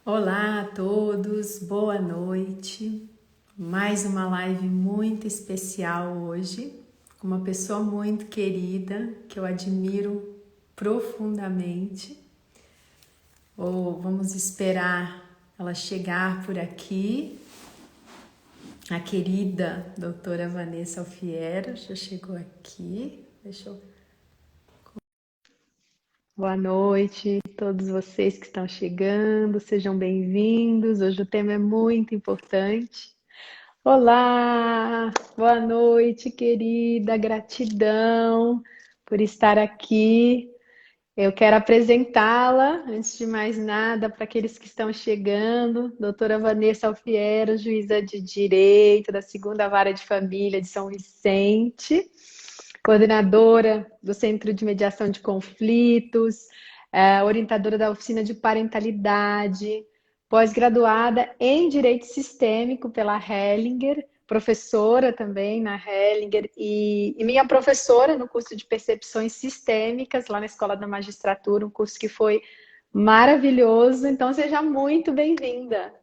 Olá a todos, boa noite. Mais uma live muito especial hoje, com uma pessoa muito querida que eu admiro profundamente. Vamos esperar ela chegar por aqui. A querida doutora Vanessa Alfiero já chegou aqui. Deixa eu... Boa noite a todos vocês que estão chegando, sejam bem-vindos. Hoje o tema é muito importante. Olá, boa noite, querida, gratidão por estar aqui. Eu quero apresentá-la, antes de mais nada, para aqueles que estão chegando, doutora Vanessa Alfiero, juíza de Direito da Segunda Vara de Família de São Vicente, coordenadora do Centro de Mediação de Conflitos, orientadora da Oficina de Parentalidade, pós-graduada em Direito Sistêmico pela Hellinger, professora também na Hellinger e minha professora no curso de Percepções Sistêmicas lá na Escola da Magistratura, um curso que foi maravilhoso. Então, seja muito bem-vinda.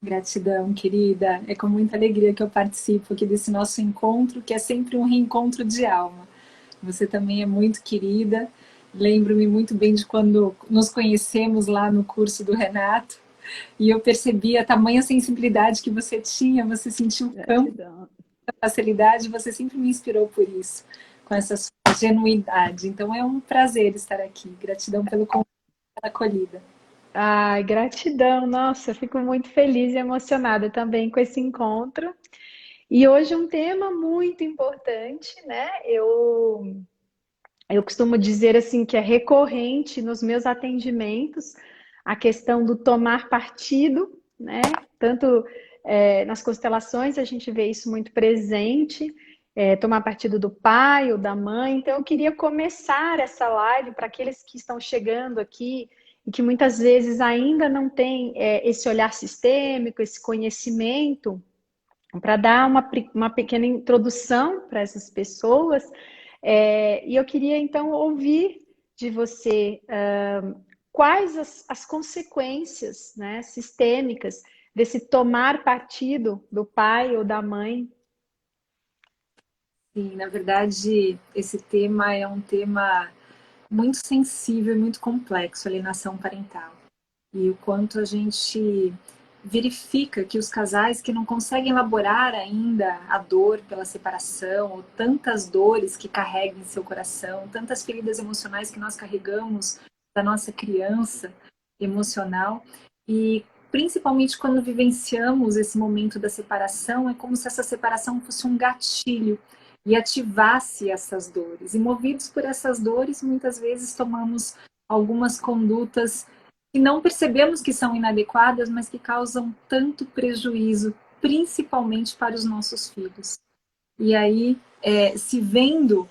Gratidão, querida. É com muita alegria que eu participo aqui desse nosso encontro, que é sempre um reencontro de alma. Você também é muito querida. Lembro-me muito bem de quando nos conhecemos lá no curso do Renato, e eu percebi a tamanha sensibilidade que você tinha, você sentiu o campo Gratidão. da facilidade, você sempre me inspirou por isso, com essa sua genuidade. Então é um prazer estar aqui. Gratidão pelo convite, pela acolhida. Ai, gratidão. Nossa, eu fico muito feliz e emocionada também com esse encontro. E hoje um tema muito importante, né? Eu costumo dizer assim que é recorrente nos meus atendimentos a questão do tomar partido, né? Tanto nas constelações a gente vê isso muito presente, tomar partido do pai ou da mãe. Então eu queria começar essa live para aqueles que estão chegando aqui e que muitas vezes ainda não têm esse olhar sistêmico, esse conhecimento, para dar uma pequena introdução para essas pessoas. E eu queria então ouvir de você quais as consequências, né, sistêmicas desse tomar partido do pai ou da mãe. Sim, na verdade, esse tema é um tema muito sensível e muito complexo, alienação parental. E o quanto a gente verifica que os casais que não conseguem elaborar ainda a dor pela separação, ou tantas dores que carregam em seu coração, tantas feridas emocionais que nós carregamos da nossa criança emocional, e principalmente quando vivenciamos esse momento da separação, é como se essa separação fosse um gatilho e ativasse essas dores. E movidos por essas dores, muitas vezes tomamos algumas condutas que não percebemos que são inadequadas, mas que causam tanto prejuízo, principalmente para os nossos filhos. E aí, se vendo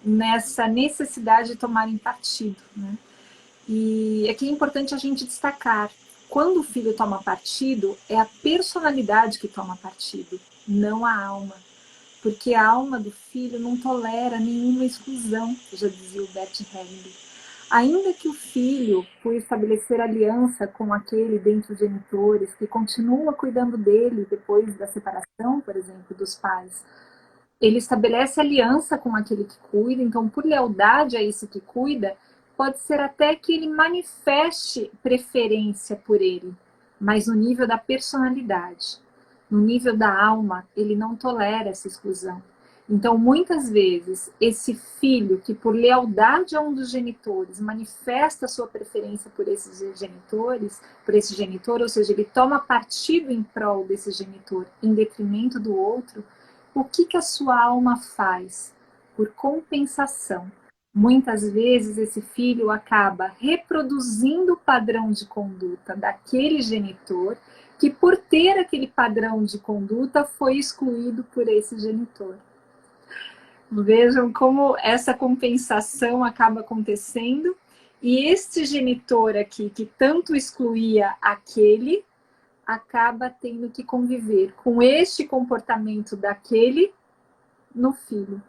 nessa necessidade de tomarem partido, né? E aqui é importante a gente destacar, quando o filho toma partido, é a personalidade que toma partido, não a alma. Porque a alma do filho não tolera nenhuma exclusão, já dizia o Bert Hellinger. Ainda que o filho, por estabelecer aliança com aquele dentre os genitores, que continua cuidando dele depois da separação, por exemplo, dos pais, ele estabelece aliança com aquele que cuida, então, por lealdade a esse que cuida, pode ser até que ele manifeste preferência por ele, mas no nível da personalidade, no nível da alma, ele não tolera essa exclusão. Então, muitas vezes, esse filho que, por lealdade a um dos genitores, manifesta sua preferência por esses genitores, por esse genitor, ou seja, ele toma partido em prol desse genitor em detrimento do outro, o que a sua alma faz? Por compensação. Muitas vezes esse filho acaba reproduzindo o padrão de conduta daquele genitor, que por ter aquele padrão de conduta foi excluído por esse genitor. Vejam como essa compensação acaba acontecendo, e este genitor aqui, que tanto excluía aquele, acaba tendo que conviver com este comportamento daquele no filho.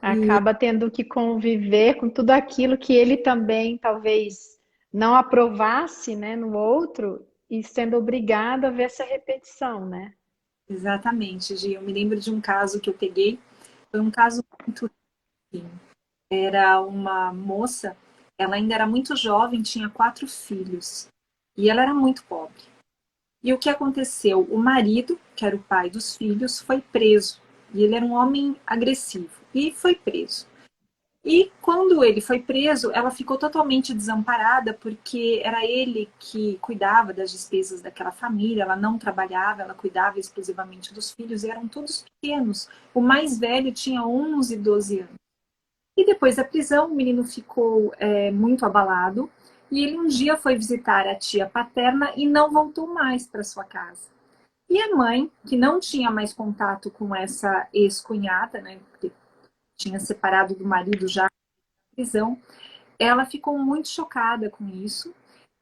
Acaba tendo que conviver com tudo aquilo que ele também talvez não aprovasse, né, no outro e sendo obrigado a ver essa repetição, né? Exatamente, Gi. Eu me lembro de um caso que eu peguei, foi um caso muito ruim. Era uma moça, ela ainda era muito jovem, tinha 4 filhos, e ela era muito pobre. E o que aconteceu? O marido, que era o pai dos filhos, foi preso. E ele era um homem agressivo. E foi preso. E quando ele foi preso, ela ficou totalmente desamparada, porque era ele que cuidava das despesas daquela família, ela não trabalhava, ela cuidava exclusivamente dos filhos, e eram todos pequenos. O mais velho tinha 11, 12 anos. E depois da prisão, o menino ficou muito abalado, e ele um dia foi visitar a tia paterna e não voltou mais para sua casa. E a mãe, que não tinha mais contato com essa ex-cunhada, né, porque tinha separado do marido já na prisão, ela ficou muito chocada com isso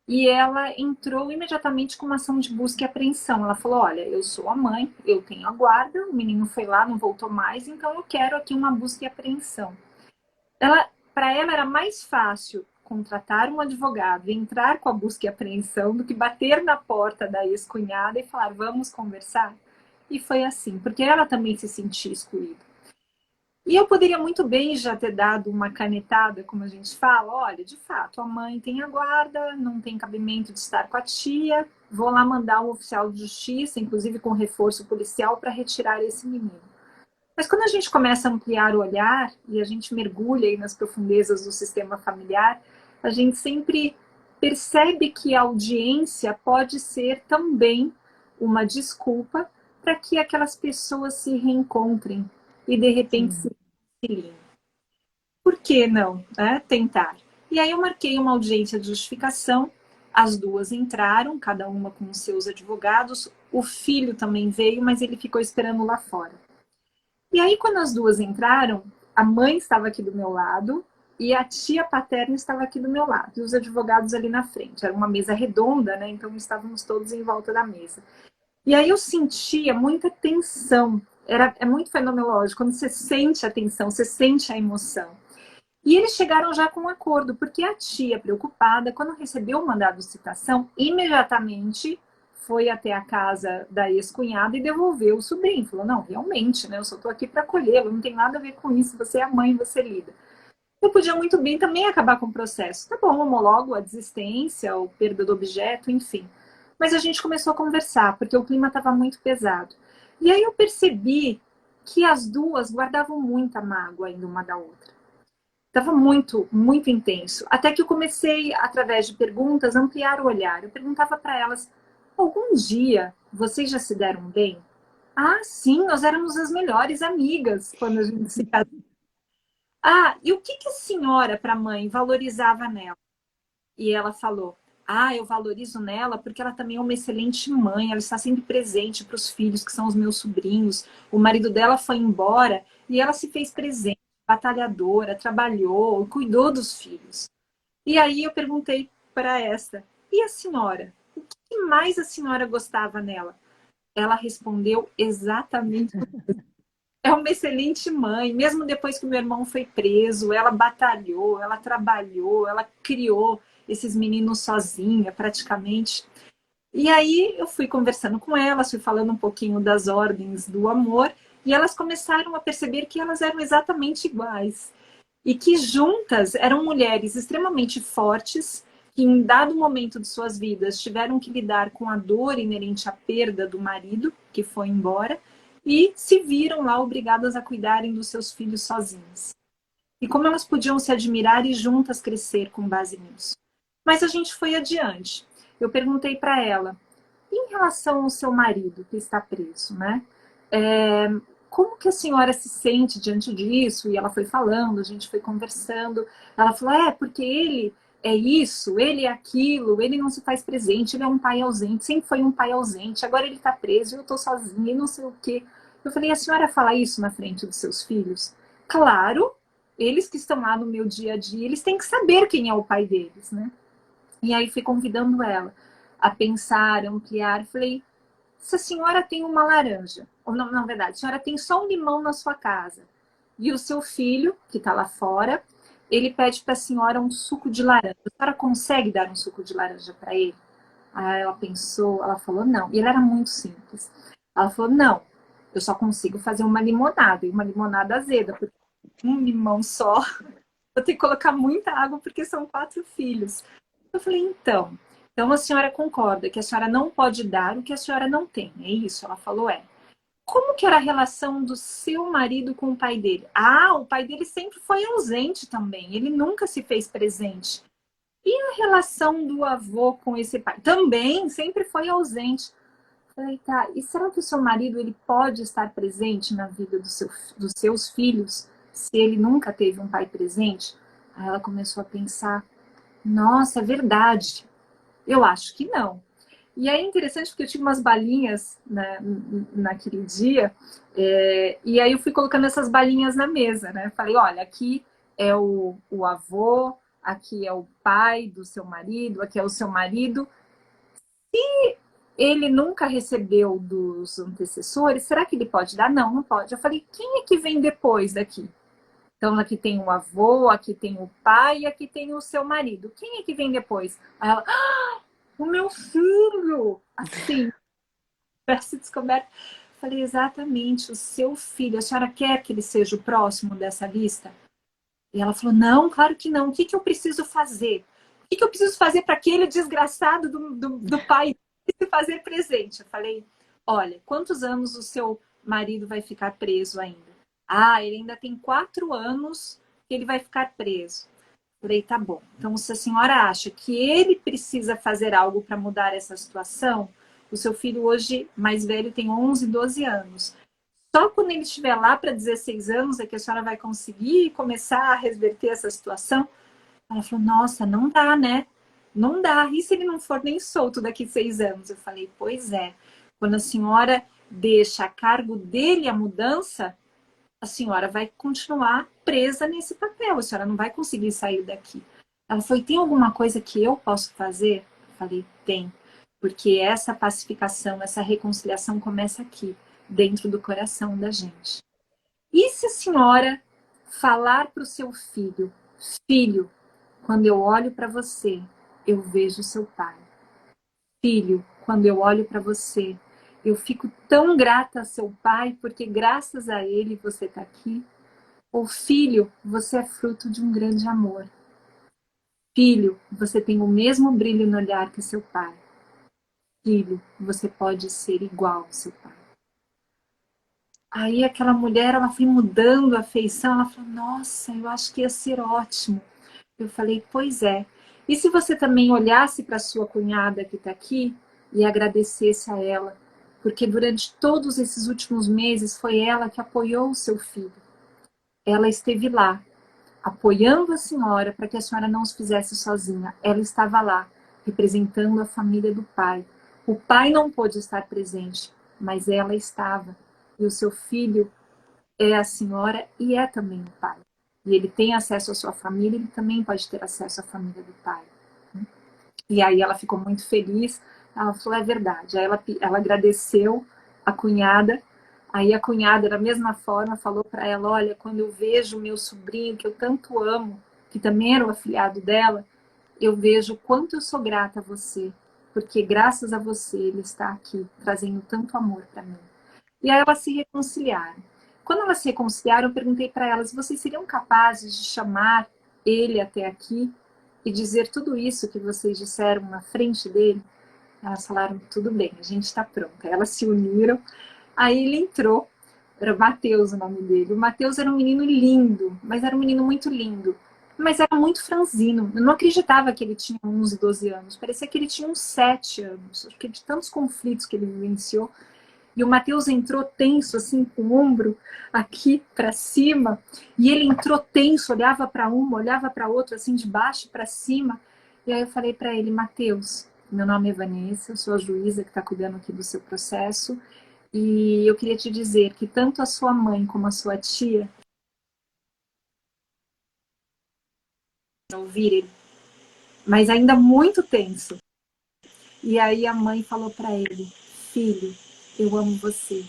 e ela entrou imediatamente com uma ação de busca e apreensão. Ela falou: olha, eu sou a mãe, eu tenho a guarda, o menino foi lá, não voltou mais, então eu quero aqui uma busca e apreensão. Para ela era mais fácil contratar um advogado e entrar com a busca e apreensão do que bater na porta da ex-cunhada e falar: vamos conversar. E foi assim, porque ela também se sentia excluída. E eu poderia muito bem já ter dado uma canetada, como a gente fala: olha, de fato, a mãe tem a guarda, não tem cabimento de estar com a tia, vou lá mandar um oficial de justiça, inclusive com reforço policial, para retirar esse menino. Mas quando a gente começa a ampliar o olhar e a gente mergulha aí nas profundezas do sistema familiar, a gente sempre percebe que a audiência pode ser também uma desculpa para que aquelas pessoas se reencontrem e de repente se Sim. reconciliem. Por que não, né? Tentar? E aí eu marquei uma audiência de justificação, as duas entraram, cada uma com os seus advogados, o filho também veio, mas ele ficou esperando lá fora. E aí, quando as duas entraram, a mãe estava aqui do meu lado e a tia paterna estava aqui do meu lado, e os advogados ali na frente. Era uma mesa redonda, né? Então estávamos todos em volta da mesa. E aí eu sentia muita tensão. É muito fenomenológico, quando você sente a tensão, você sente a emoção. E eles chegaram já com um acordo, porque a tia, preocupada, quando recebeu o mandado de citação, imediatamente foi até a casa da ex-cunhada e devolveu o sobrinho. Falou: não, realmente, né, eu só estou aqui para acolhê-lo, não tem nada a ver com isso, você é a mãe, você lida. Eu podia muito bem também acabar com o processo. Tá bom, homologo a desistência, ou perda do objeto, enfim. Mas a gente começou a conversar, porque o clima estava muito pesado. E aí eu percebi que as duas guardavam muita mágoa ainda uma da outra. Estava muito, muito intenso. Até que eu comecei, através de perguntas, a ampliar o olhar. Eu perguntava para elas: algum dia vocês já se deram bem? Ah, sim, nós éramos as melhores amigas quando a gente se casou. Ah, e o que, que a senhora, para a mãe, valorizava nela? E ela falou: ah, eu valorizo nela porque ela também é uma excelente mãe, ela está sempre presente para os filhos, que são os meus sobrinhos. O marido dela foi embora e ela se fez presente, batalhadora, trabalhou, cuidou dos filhos. E aí eu perguntei para esta: e a senhora? O que mais a senhora gostava nela? Ela respondeu exatamente: é uma excelente mãe. Mesmo depois que meu irmão foi preso, ela batalhou, ela trabalhou, ela criou esses meninos sozinha, praticamente. E aí eu fui conversando com elas, fui falando um pouquinho das ordens do amor, e elas começaram a perceber que elas eram exatamente iguais. E que juntas eram mulheres extremamente fortes, que em dado momento de suas vidas tiveram que lidar com a dor inerente à perda do marido, que foi embora, e se viram lá obrigadas a cuidarem dos seus filhos sozinhas. E como elas podiam se admirar e juntas crescer com base nisso. Mas a gente foi adiante. Eu perguntei para ela: em relação ao seu marido que está preso, né? É, como que a senhora se sente diante disso? E ela foi falando, a gente foi conversando. Ela falou: porque ele é isso, ele é aquilo, ele não se faz presente, ele é um pai ausente, sempre foi um pai ausente, agora ele está preso, eu estou sozinha e não sei o quê. Eu falei: a senhora fala isso na frente dos seus filhos? Claro, eles que estão lá no meu dia a dia, eles têm que saber quem é o pai deles, né? E aí fui convidando ela a pensar, a ampliar. Falei: se a senhora tem uma laranja, ou não, na verdade, a senhora tem só um limão na sua casa, E o seu filho, que está lá fora, ele pede para a senhora um suco de laranja. A senhora consegue dar um suco de laranja para ele? Aí ela pensou, ela falou não. E ele era muito simples. Ela falou, não, eu só consigo fazer uma limonada, e uma limonada azeda, porque um limão só, eu tenho que colocar muita água, porque são 4 filhos. Eu falei, então a senhora concorda que a senhora não pode dar o que a senhora não tem, é isso? Ela falou, é. Como que era a relação do seu marido com o pai dele? Ah, o pai dele sempre foi ausente também, ele nunca se fez presente. E a relação do avô com esse pai? Também sempre foi ausente. Falei, tá, e será que o seu marido ele pode estar presente na vida dos seus filhos se ele nunca teve um pai presente? Aí ela começou a pensar, nossa, é verdade. Eu acho que não. E aí é interessante porque eu tive umas balinhas, né, naquele dia, e aí eu fui colocando essas balinhas na mesa, né? Falei, olha, aqui é o avô, aqui é o pai do seu marido, aqui é o seu marido. Ele nunca recebeu dos antecessores, será que ele pode dar? Não, não pode. Eu falei, quem é que vem depois daqui? Então, aqui tem o avô, aqui tem o pai e aqui tem o seu marido. Quem é que vem depois? Aí ela, o meu filho! Assim, parece descoberto. Falei, exatamente, o seu filho. A senhora quer que ele seja o próximo dessa lista? E ela falou, não, claro que não. O que eu preciso fazer? O que eu preciso fazer para aquele desgraçado do pai se fazer presente? Eu falei, olha, quantos anos o seu marido vai ficar preso ainda? Ah, ele ainda tem 4 anos que ele vai ficar preso. Falei, tá bom. Então, se a senhora acha que ele precisa fazer algo para mudar essa situação, o seu filho hoje, mais velho, tem 11, 12 anos. Só quando ele estiver lá para 16 anos é que a senhora vai conseguir começar a reverter essa situação? Ela falou, nossa, não dá, né? Não dá. E se ele não for nem solto daqui 6 anos? Eu falei, pois é. Quando a senhora deixa a cargo dele a mudança, a senhora vai continuar presa nesse papel. A senhora não vai conseguir sair daqui. Ela falou, tem alguma coisa que eu posso fazer? Eu falei, tem. Porque essa pacificação, essa reconciliação começa aqui, dentro do coração da gente. E se a senhora falar para o seu filho, filho, quando eu olho para você, eu vejo seu pai. Filho, quando eu olho para você, eu fico tão grata a seu pai, porque graças a ele você está aqui. Ou filho, você é fruto de um grande amor. Filho, você tem o mesmo brilho no olhar que seu pai. Filho, você pode ser igual ao seu pai. Aí aquela mulher, ela foi mudando a feição, ela falou, nossa, eu acho que ia ser ótimo. Eu falei, pois é. E se você também olhasse para sua cunhada que está aqui e agradecesse a ela, porque durante todos esses últimos meses foi ela que apoiou o seu filho. Ela esteve lá, apoiando a senhora para que a senhora não se fizesse sozinha. Ela estava lá, representando a família do pai. O pai não pôde estar presente, mas ela estava. E o seu filho é a senhora e é também o pai. E ele tem acesso à sua família, ele também pode ter acesso à família do pai. E aí ela ficou muito feliz, ela falou, é verdade. Aí ela agradeceu a cunhada, aí a cunhada, da mesma forma, falou para ela, olha, quando eu vejo meu sobrinho, que eu tanto amo, que também era o afilhado dela, eu vejo o quanto eu sou grata a você, porque graças a você ele está aqui, trazendo tanto amor para mim. E aí elas se reconciliaram. Quando elas se reconciliaram, eu perguntei para elas, vocês seriam capazes de chamar ele até aqui e dizer tudo isso que vocês disseram na frente dele? Elas falaram, tudo bem, a gente está pronta. Elas se uniram, aí ele entrou, era o Mateus o nome dele. O Mateus era um menino lindo, mas era um menino muito lindo, mas era muito franzino. Eu não acreditava que ele tinha 11, 12 anos, parecia que ele tinha uns 7 anos, porque de tantos conflitos que ele vivenciou. E o Mateus entrou tenso, assim, com o ombro aqui para cima. E ele entrou tenso, olhava para uma, olhava para outra, assim, de baixo para cima. E aí eu falei para ele, Mateus, meu nome é Vanessa, eu sou a juíza que está cuidando aqui do seu processo. E eu queria te dizer que tanto a sua mãe como a sua tia ouvir ele, mas ainda muito tenso. E aí a mãe falou para ele, filho, eu amo você.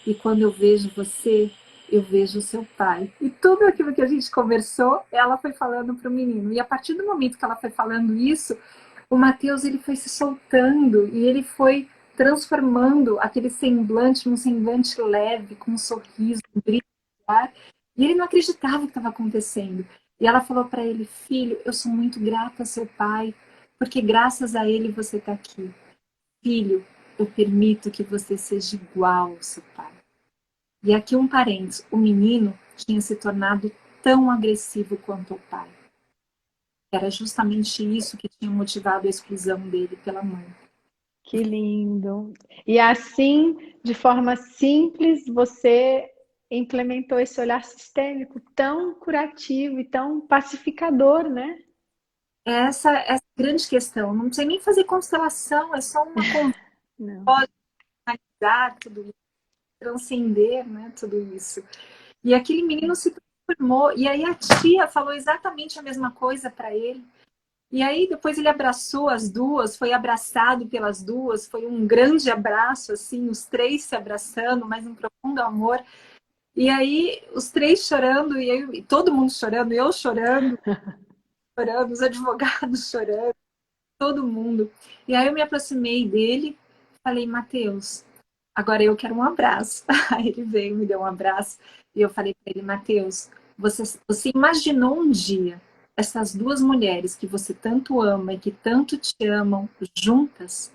E quando eu vejo você, eu vejo o seu pai. E tudo aquilo que a gente conversou, ela foi falando para o menino. E a partir do momento que ela foi falando isso, o Mateus ele foi se soltando e ele foi transformando aquele semblante num semblante leve, com um sorriso, um brilho no olhar. E ele não acreditava o que estava acontecendo. E ela falou para ele: filho, eu sou muito grata a seu pai, porque graças a ele você está aqui. Filho, eu permito que você seja igual ao seu pai. E aqui um parênteses, o menino tinha se tornado tão agressivo quanto o pai. Era justamente isso que tinha motivado a exclusão dele pela mãe. Que lindo. E assim, de forma simples, você implementou esse olhar sistêmico tão curativo e tão pacificador, né? Essa é a grande questão. Não precisa nem fazer constelação, é só uma conversa, Não. analisar tudo isso, transcender, né, tudo isso. E aquele menino se transformou. E aí a tia falou exatamente a mesma coisa para ele. E aí depois ele abraçou as duas, foi abraçado pelas duas, foi um grande abraço, assim, os três se abraçando, mas um profundo amor. E aí os três chorando, e todo mundo chorando, eu chorando, chorando, os advogados chorando, todo mundo. E aí eu me aproximei dele, falei: Mateus, agora eu quero um abraço. Aí ele veio, me deu um abraço, e eu falei para ele: Mateus, você imaginou um dia essas duas mulheres que você tanto ama e que tanto te amam juntas?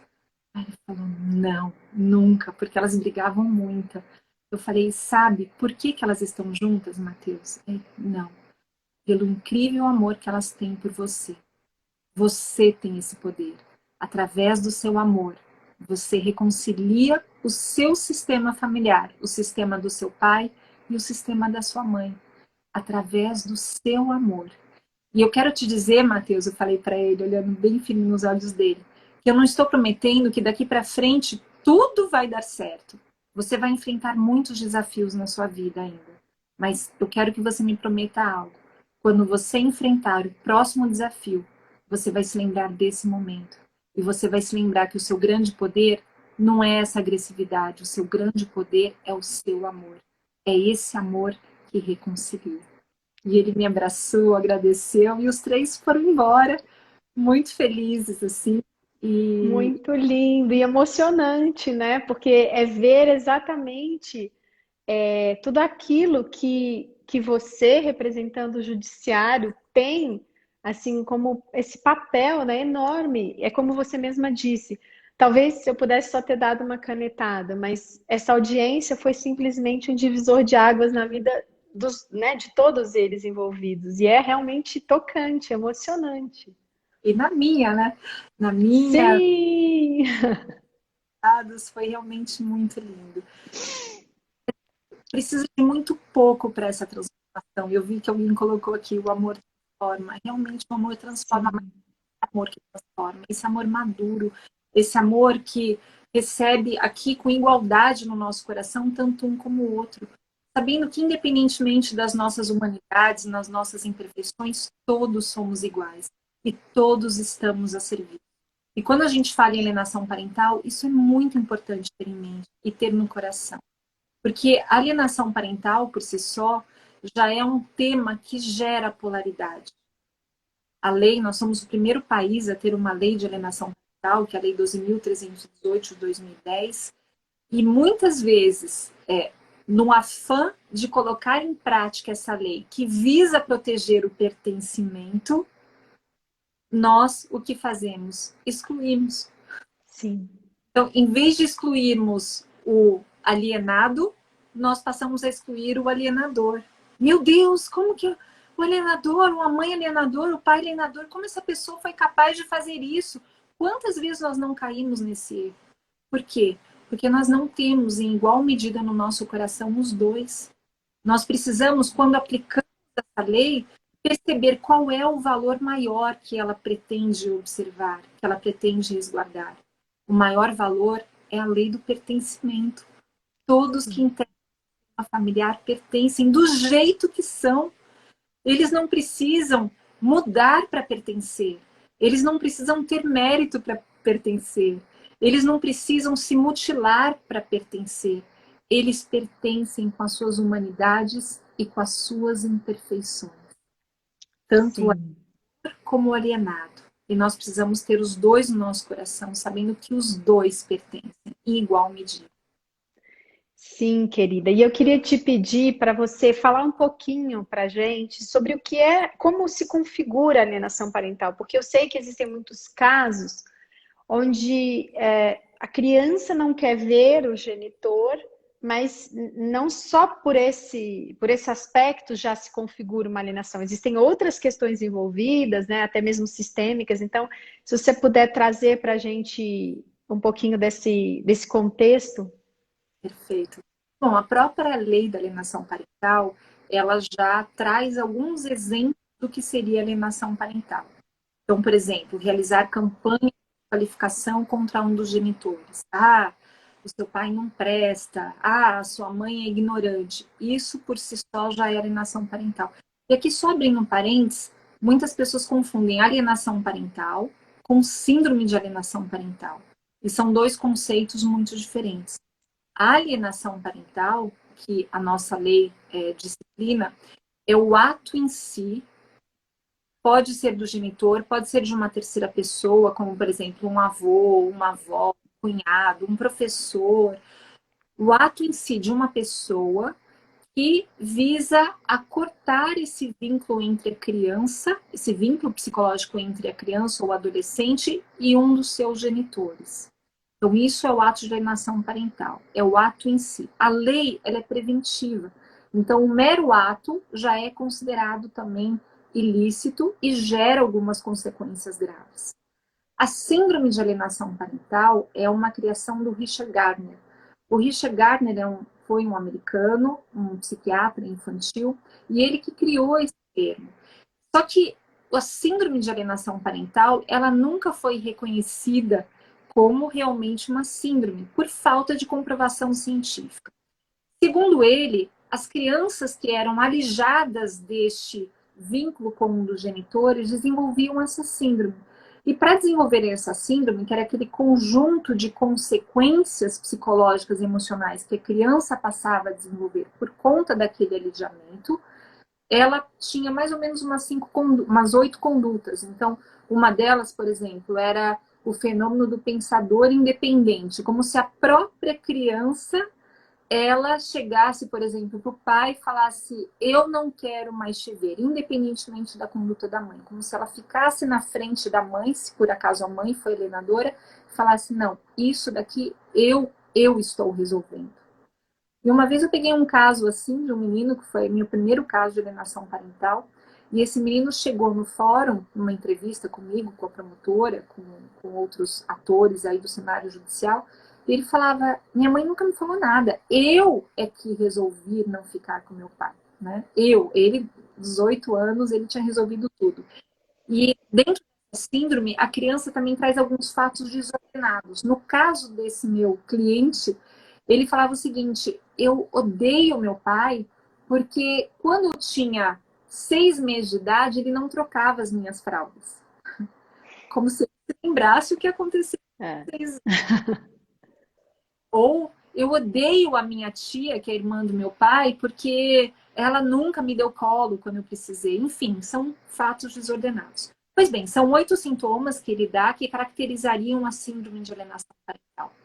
Aí ele falou: não, nunca, porque elas brigavam muito. Eu falei: sabe por que que elas estão juntas, Mateus? Ele: não, pelo incrível amor que elas têm por você. Você tem esse poder. Através do seu amor, você reconcilia o seu sistema familiar, o sistema do seu pai e o sistema da sua mãe, através do seu amor. E eu quero te dizer, Mateus, eu falei para ele, olhando bem firme nos olhos dele, que eu não estou prometendo que daqui para frente tudo vai dar certo. Você vai enfrentar muitos desafios na sua vida ainda. Mas eu quero que você me prometa algo. Quando você enfrentar o próximo desafio, você vai se lembrar desse momento. E você vai se lembrar que o seu grande poder não é essa agressividade. O seu grande poder é o seu amor. É esse amor que reconcilia. E ele me abraçou, agradeceu, e os três foram embora, muito felizes, assim. E Muito lindo e emocionante, né? Porque é ver exatamente tudo aquilo que você, representando o judiciário, tem, assim, como esse papel, né, enorme. É como você mesma disse. Talvez eu pudesse só ter dado uma canetada, mas essa audiência foi simplesmente um divisor de águas na vida né, de todos eles envolvidos. E é realmente tocante, emocionante. na minha, né? Na minha, Sim! foi realmente muito lindo. Precisa de muito pouco para essa transformação. Eu vi que alguém colocou aqui: o amor transforma. Realmente o amor transforma, mas Sim. é o amor que transforma. Esse amor maduro, esse amor que recebe aqui com igualdade no nosso coração, tanto um como o outro. Sabendo que, independentemente das nossas humanidades, nas nossas imperfeições, todos somos iguais e todos estamos a servir. E quando a gente fala em alienação parental, isso é muito importante ter em mente e ter no coração. Porque a alienação parental, por si só, já é um tema que gera polaridade. A lei, nós somos o primeiro país a ter uma lei de alienação parental, que é a Lei 12.318 de 2010, e muitas vezes, no afã de colocar em prática essa lei que visa proteger o pertencimento, nós o que fazemos? Excluímos. Sim. Então, em vez de excluirmos o alienado, nós passamos a excluir o alienador. Meu Deus, como que o alienador, uma mãe alienadora, o pai alienador, como essa pessoa foi capaz de fazer isso? Quantas vezes nós não caímos nesse erro? Por quê? Porque nós não temos em igual medida no nosso coração os dois. Nós precisamos, quando aplicamos essa lei, perceber qual é o valor maior que ela pretende observar, que ela pretende resguardar. O maior valor é a lei do pertencimento. Todos que integram a familiar pertencem do jeito que são. Eles não precisam mudar para pertencer. Eles não precisam ter mérito para pertencer. Eles não precisam se mutilar para pertencer. eles pertencem com as suas humanidades e com as suas imperfeições. Tanto o Sim. como o alienado. E nós precisamos ter os dois no nosso coração, sabendo que os dois pertencem em igual medida. Sim, querida. E eu queria te pedir para você falar um pouquinho para a gente sobre o que é, como se configura a alienação parental, porque eu sei que existem muitos casos onde a criança não quer ver o genitor, mas não só por esse aspecto já se configura uma alienação. Existem outras questões envolvidas, né, até mesmo sistêmicas. Então, se você puder trazer para a gente um pouquinho desse contexto. Perfeito. Bom, a própria lei da alienação parental, ela já traz alguns exemplos do que seria alienação parental. Então, por exemplo, realizar campanha de qualificação contra um dos genitores. Ah, o seu pai não presta. Ah, a sua mãe é ignorante. Isso por si só já é alienação parental. E aqui, só abrindo um parênteses, muitas pessoas confundem alienação parental com síndrome de alienação parental. E são dois conceitos muito diferentes. A alienação parental, que a nossa lei disciplina, é o ato em si. Pode ser do genitor, pode ser de uma terceira pessoa, como, por exemplo, um avô, uma avó, um cunhado, um professor. O ato em si de uma pessoa que visa a cortar esse vínculo entre a criança, esse vínculo psicológico entre a criança ou adolescente e um dos seus genitores. Então, isso é o ato de alienação parental, é o ato em si. A lei, ela é preventiva. Então, o mero ato já é considerado também ilícito e gera algumas consequências graves. A síndrome de alienação parental é uma criação do Richard Gardner. O Richard Gardner foi um americano, um psiquiatra infantil, e ele que criou esse termo. Só que a síndrome de alienação parental, ela nunca foi reconhecida como realmente uma síndrome, por falta de comprovação científica. Segundo ele, as crianças que eram alijadas deste vínculo com um dos genitores desenvolviam essa síndrome. E para desenvolver essa síndrome, que era aquele conjunto de consequências psicológicas e emocionais que a criança passava a desenvolver por conta daquele alijamento, ela tinha mais ou menos umas 8 condutas. Então, uma delas, por exemplo, era o fenômeno do pensador independente, como se a própria criança ela chegasse, por exemplo, para o pai e falasse: eu não quero mais te ver, independentemente da conduta da mãe. Como se ela ficasse na frente da mãe, se por acaso a mãe foi alienadora, e falasse: não, isso daqui eu estou resolvendo. E uma vez eu peguei um caso assim, de um menino, que foi meu primeiro caso de alienação parental, e esse menino chegou no fórum, numa entrevista comigo, com a promotora, com outros atores aí do cenário judicial, e ele falava: minha mãe nunca me falou nada, eu é que resolvi não ficar com meu pai, né? Ele, 18 anos, ele tinha resolvido tudo. E dentro da síndrome, a criança também traz alguns fatos desordenados. No caso desse meu cliente, ele falava o seguinte: eu odeio meu pai porque quando eu tinha 6 meses de idade, ele não trocava as minhas fraldas. Como se ele lembrasse o que aconteceu. É. Ou eu odeio a minha tia, que é irmã do meu pai, porque ela nunca me deu colo quando eu precisei. Enfim, são fatos desordenados. Pois bem, são 8 sintomas que ele dá que caracterizariam a síndrome de alienação parental.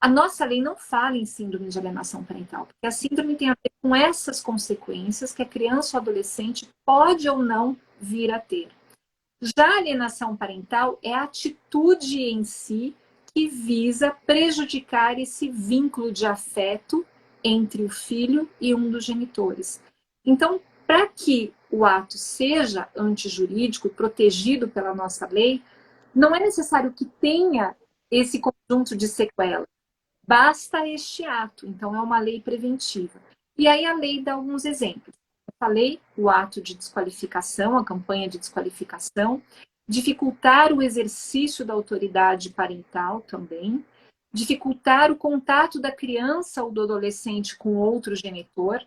A nossa lei não fala em síndrome de alienação parental, porque a síndrome tem a ver com essas consequências que a criança ou adolescente pode ou não vir a ter. Já a alienação parental é a atitude em si que visa prejudicar esse vínculo de afeto entre o filho e um dos genitores. Então, para que o ato seja antijurídico, protegido pela nossa lei, não é necessário que tenha esse conjunto de sequelas. Basta este ato. Então, é uma lei preventiva. E aí a lei dá alguns exemplos. Eu falei o ato de desqualificação, a campanha de desqualificação, dificultar o exercício da autoridade parental também, dificultar o contato da criança ou do adolescente com outro genitor,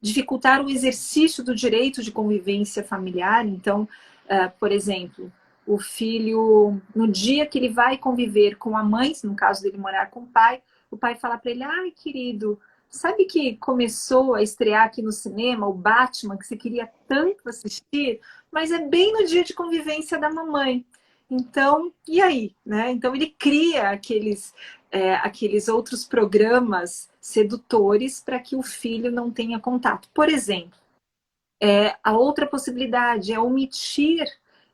dificultar o exercício do direito de convivência familiar. Então, por exemplo, o filho, no dia que ele vai conviver com a mãe, no caso dele morar com o pai, o pai fala para ele, ai, querido, sabe que começou a estrear aqui no cinema o Batman, que você queria tanto assistir, mas é bem no dia de convivência da mamãe. Então, e aí? Né? Então ele cria aqueles outros programas sedutores para que o filho não tenha contato. Por exemplo, a outra possibilidade é omitir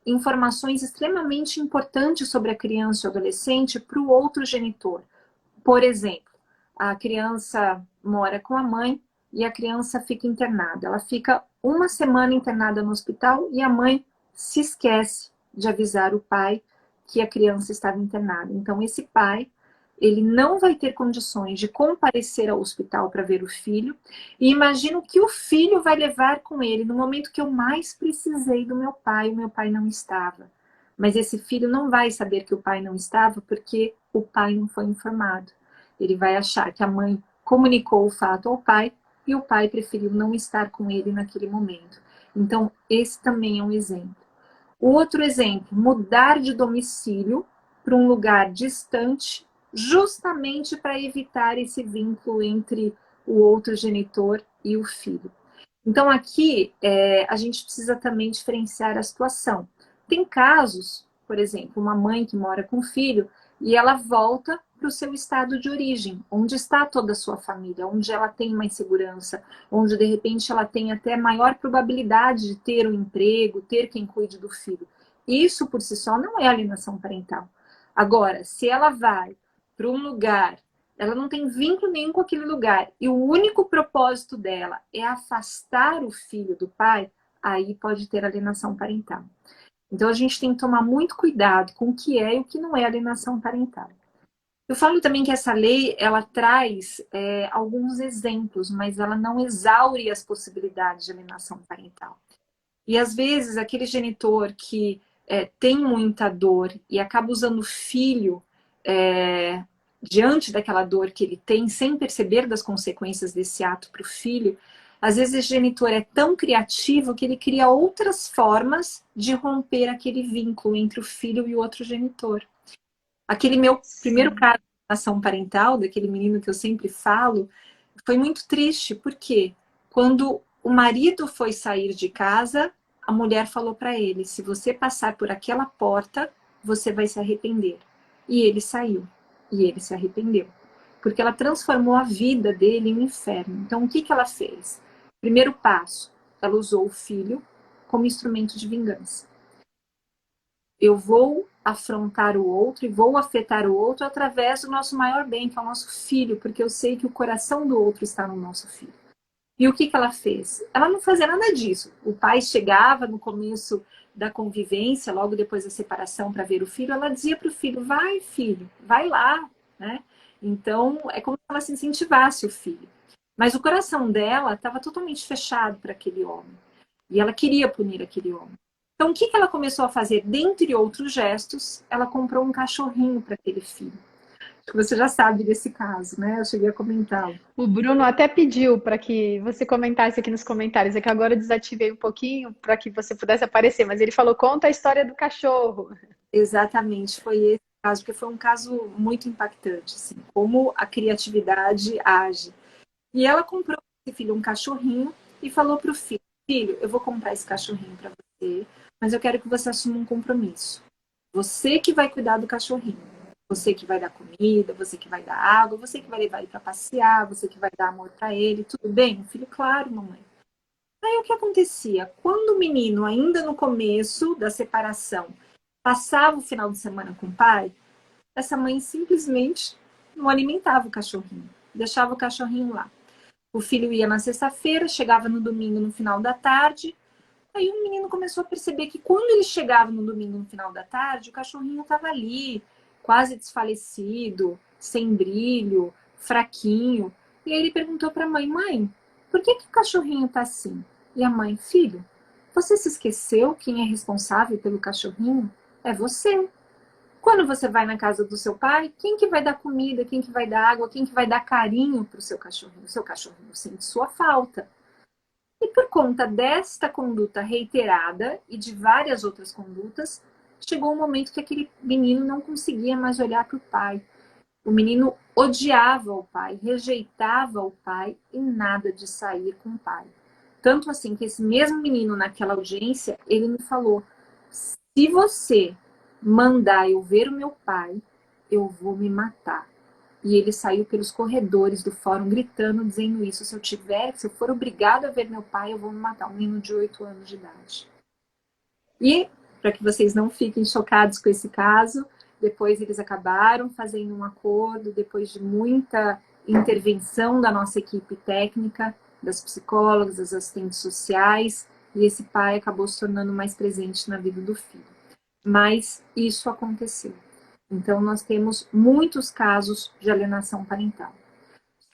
informações extremamente importantes sobre a criança ou adolescente para o outro genitor. Por exemplo, a criança mora com a mãe e a criança fica internada. Ela fica uma semana internada no hospital e a mãe se esquece de avisar o pai que a criança estava internada. Então, esse pai, ele não vai ter condições de comparecer ao hospital para ver o filho. E imagino que o filho vai levar com ele no momento que eu mais precisei do meu pai, o meu pai não estava. Mas esse filho não vai saber que o pai não estava porque o pai não foi informado. Ele vai achar que a mãe comunicou o fato ao pai e o pai preferiu não estar com ele naquele momento. Então, esse também é um exemplo. Outro exemplo, mudar de domicílio para um lugar distante, justamente para evitar esse vínculo entre o outro genitor e o filho. Então, aqui, a gente precisa também diferenciar a situação. Tem casos, por exemplo, uma mãe que mora com o filho e ela volta para o seu estado de origem, onde está toda a sua família, onde ela tem uma insegurança, onde de repente ela tem até maior probabilidade de ter um emprego, ter quem cuide do filho. Isso por si só não é alienação parental. Agora, se ela vai para um lugar, ela não tem vínculo nenhum com aquele lugar, e o único propósito dela é afastar o filho do pai, aí pode ter alienação parental. Então a gente tem que tomar muito cuidado com o que é e o que não é alienação parental. Eu falo também que essa lei, ela traz alguns exemplos, mas ela não exaure as possibilidades de alienação parental. E às vezes aquele genitor que tem muita dor e acaba usando o filho diante daquela dor que ele tem, sem perceber das consequências desse ato para o filho, às vezes esse genitor é tão criativo que ele cria outras formas de romper aquele vínculo entre o filho e o outro genitor. Aquele meu primeiro caso de alienação parental, daquele menino que eu sempre falo, foi muito triste, porque quando o marido foi sair de casa, a mulher falou para ele, se você passar por aquela porta, você vai se arrepender. E ele saiu, e ele se arrependeu. Porque ela transformou a vida dele em um inferno. Então, o que ela fez? Primeiro passo, ela usou o filho como instrumento de vingança. Eu vou afrontar o outro e vou afetar o outro através do nosso maior bem, que é o nosso filho, porque eu sei que o coração do outro está no nosso filho. E o que ela fez? Ela não fazia nada disso. O pai chegava no começo da convivência, logo depois da separação, para ver o filho, ela dizia para o filho, vai filho, vai lá. Né? Então, é como se ela se incentivasse o filho. Mas o coração dela estava totalmente fechado para aquele homem. E ela queria punir aquele homem. Então, o que ela começou a fazer? Dentre outros gestos, ela comprou um cachorrinho para aquele filho. Você já sabe desse caso, né? Eu cheguei a comentar. O Bruno até pediu para que você comentasse aqui nos comentários. É que agora eu desativei um pouquinho para que você pudesse aparecer, mas ele falou: conta a história do cachorro. Exatamente, foi esse caso, porque foi um caso muito impactante, assim, como a criatividade age. E ela comprou para esse filho um cachorrinho e falou para o filho: filho, eu vou comprar esse cachorrinho para você, mas eu quero que você assuma um compromisso. Você que vai cuidar do cachorrinho. Você que vai dar comida, você que vai dar água, você que vai levar ele para passear, você que vai dar amor para ele, tudo bem? O filho, claro, mamãe. Aí o que acontecia? Quando o menino, ainda no começo da separação, passava o final de semana com o pai, essa mãe simplesmente não alimentava o cachorrinho, deixava o cachorrinho lá. O filho ia na sexta-feira, chegava no domingo no final da tarde. Aí o menino começou a perceber que quando ele chegava no domingo no final da tarde, o cachorrinho estava ali, quase desfalecido, sem brilho, fraquinho. E aí ele perguntou para a mãe: mãe, por que o cachorrinho está assim? E a mãe: filho, você se esqueceu quem é responsável pelo cachorrinho? É você. Quando você vai na casa do seu pai, quem que vai dar comida, quem que vai dar água, quem que vai dar carinho para o seu cachorrinho? O seu cachorrinho sente sua falta. E por conta desta conduta reiterada e de várias outras condutas, chegou um momento que aquele menino não conseguia mais olhar para o pai. O menino odiava o pai, rejeitava o pai e nada de sair com o pai. Tanto assim que esse mesmo menino naquela audiência, ele me falou: se você mandar eu ver o meu pai, eu vou me matar. E ele saiu pelos corredores do fórum gritando, dizendo isso: se eu for obrigado a ver meu pai, eu vou me matar. Um menino de 8 anos de idade. E, para que vocês não fiquem chocados com esse caso, depois eles acabaram fazendo um acordo, depois de muita intervenção da nossa equipe técnica, das psicólogas, das assistentes sociais, e esse pai acabou se tornando mais presente na vida do filho. Mas isso aconteceu. Então, nós temos muitos casos de alienação parental.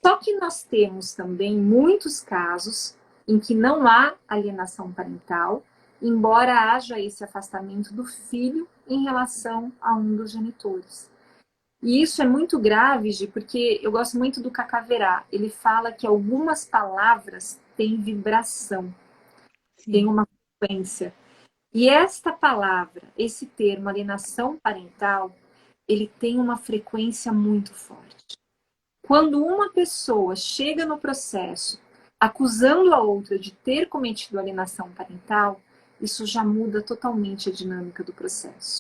Só que nós temos também muitos casos em que não há alienação parental, embora haja esse afastamento do filho em relação a um dos genitores. E isso é muito grave, Gi, porque eu gosto muito do Cacaverá. Ele fala que algumas palavras têm vibração, têm uma frequência. E esta palavra, esse termo, alienação parental, ele tem uma frequência muito forte. Quando uma pessoa chega no processo acusando a outra de ter cometido alienação parental, isso já muda totalmente a dinâmica do processo.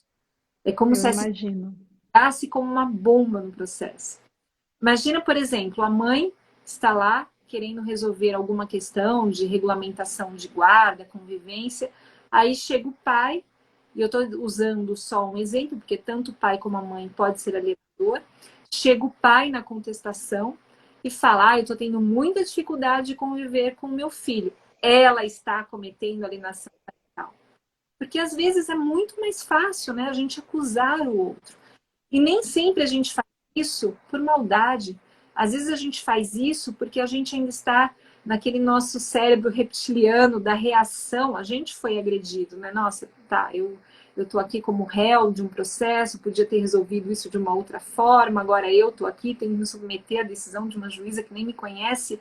É como Eu se essa imagino. ficasse como uma bomba no processo. Imagina, por exemplo, a mãe está lá querendo resolver alguma questão de regulamentação de guarda, convivência, aí chega o pai, e eu estou usando só um exemplo, porque tanto o pai como a mãe pode ser alienador, chega o pai na contestação e fala: eu estou tendo muita dificuldade de conviver com o meu filho. Ela está cometendo alienação parental. Porque às vezes é muito mais fácil, né, a gente acusar o outro. E nem sempre a gente faz isso por maldade. Às vezes a gente faz isso porque a gente ainda está naquele nosso cérebro reptiliano da reação. A gente foi agredido, né? Nossa, tá, eu estou aqui como réu de um processo, podia ter resolvido isso de uma outra forma, agora eu estou aqui, tenho que me submeter à decisão de uma juíza que nem me conhece,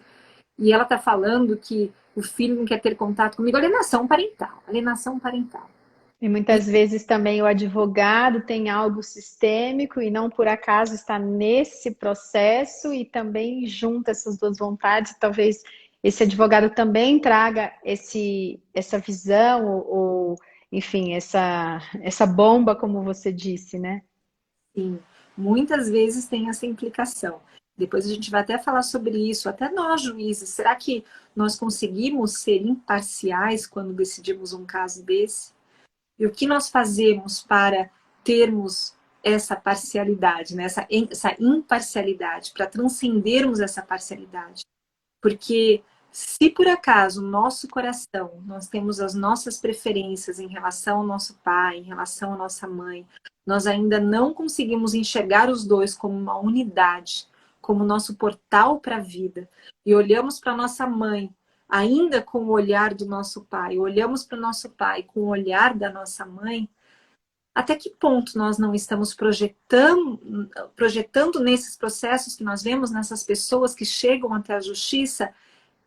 e ela está falando que o filho não quer ter contato comigo. Alienação parental, alienação parental. E muitas vezes também o advogado tem algo sistêmico e não por acaso está nesse processo e também junta essas duas vontades. Talvez esse advogado também traga essa visão ou enfim, essa bomba, como você disse, né? Sim, muitas vezes tem essa implicação. Depois a gente vai até falar sobre isso, até nós juízes. Será que nós conseguimos ser imparciais quando decidimos um caso desse? E o que nós fazemos para termos essa parcialidade, né? essa imparcialidade, para transcendermos essa parcialidade? Porque se por acaso no nosso coração nós temos as nossas preferências em relação ao nosso pai, em relação à nossa mãe, nós ainda não conseguimos enxergar os dois como uma unidade, como nosso portal para a vida, e olhamos para nossa mãe ainda com o olhar do nosso pai, olhamos para o nosso pai com o olhar da nossa mãe, até que ponto nós não estamos projetando nesses processos que nós vemos, nessas pessoas que chegam até a justiça,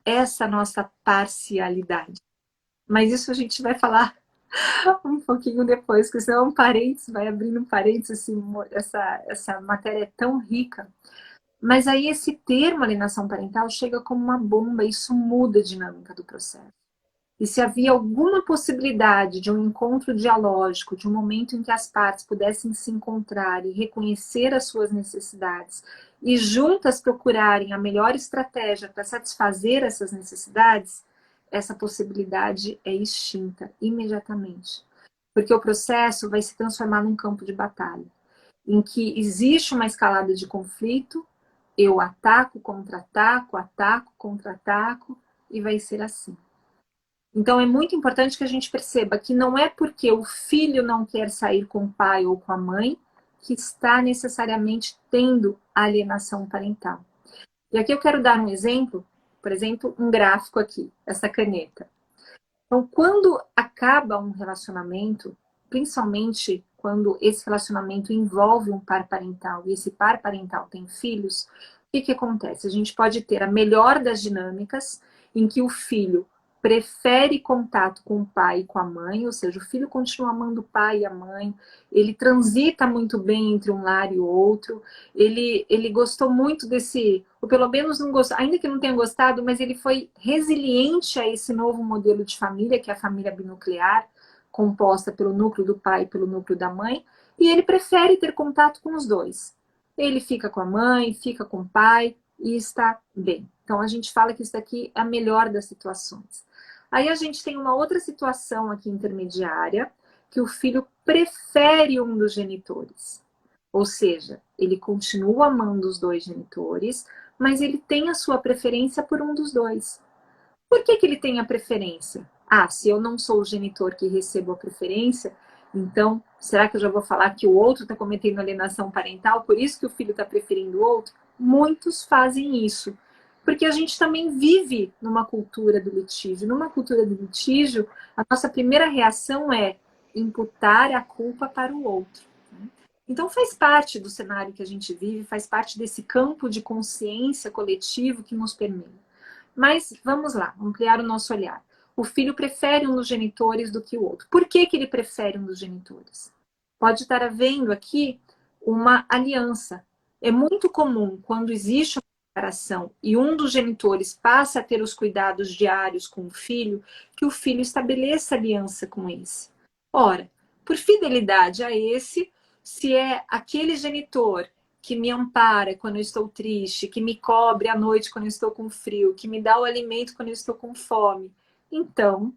essa nossa parcialidade. Mas isso a gente vai falar um pouquinho depois, porque senão um parênteses, vai abrindo um parênteses, assim, essa matéria é tão rica. Mas aí esse termo alienação parental chega como uma bomba, e isso muda a dinâmica do processo. E se havia alguma possibilidade de um encontro dialógico, de um momento em que as partes pudessem se encontrar e reconhecer as suas necessidades e juntas procurarem a melhor estratégia para satisfazer essas necessidades, essa possibilidade é extinta imediatamente. Porque o processo vai se transformar num campo de batalha, em que existe uma escalada de conflito, eu ataco, contra-ataco, e vai ser assim. Então é muito importante que a gente perceba que não é porque o filho não quer sair com o pai ou com a mãe que está necessariamente tendo alienação parental. E aqui eu quero dar um exemplo, por exemplo, um gráfico aqui, essa caneta. Então, quando acaba um relacionamento, principalmente quando esse relacionamento envolve um par parental e esse par parental tem filhos, o que acontece? A gente pode ter a melhor das dinâmicas em que o filho prefere contato com o pai e com a mãe, ou seja, o filho continua amando o pai e a mãe, ele transita muito bem entre um lar e o outro, ele gostou muito desse, ou pelo menos não gostou, ainda que não tenha gostado, mas ele foi resiliente a esse novo modelo de família, que é a família binuclear, composta pelo núcleo do pai e pelo núcleo da mãe, e ele prefere ter contato com os dois. Ele fica com a mãe, fica com o pai e está bem. Então a gente fala que isso daqui é a melhor das situações. Aí a gente tem uma outra situação aqui intermediária, que o filho prefere um dos genitores. Ou seja, ele continua amando os dois genitores, mas ele tem a sua preferência por um dos dois. Por que ele tem a preferência? Ah, se eu não sou o genitor que recebo a preferência, então será que eu já vou falar que o outro está cometendo alienação parental, por isso que o filho está preferindo o outro? Muitos fazem isso. Porque a gente também vive numa cultura do litígio. Numa cultura do litígio, a nossa primeira reação é imputar a culpa para o outro. Então faz parte do cenário que a gente vive, faz parte desse campo de consciência coletivo que nos permeia. Mas vamos lá, ampliar o nosso olhar. O filho prefere um dos genitores do que o outro. Por que ele prefere um dos genitores? Pode estar havendo aqui uma aliança. É muito comum, quando existe uma separação e um dos genitores passa a ter os cuidados diários com o filho, que o filho estabeleça aliança com esse. Ora, por fidelidade a esse, se é aquele genitor que me ampara quando eu estou triste, que me cobre à noite quando eu estou com frio, que me dá o alimento quando eu estou com fome. Então,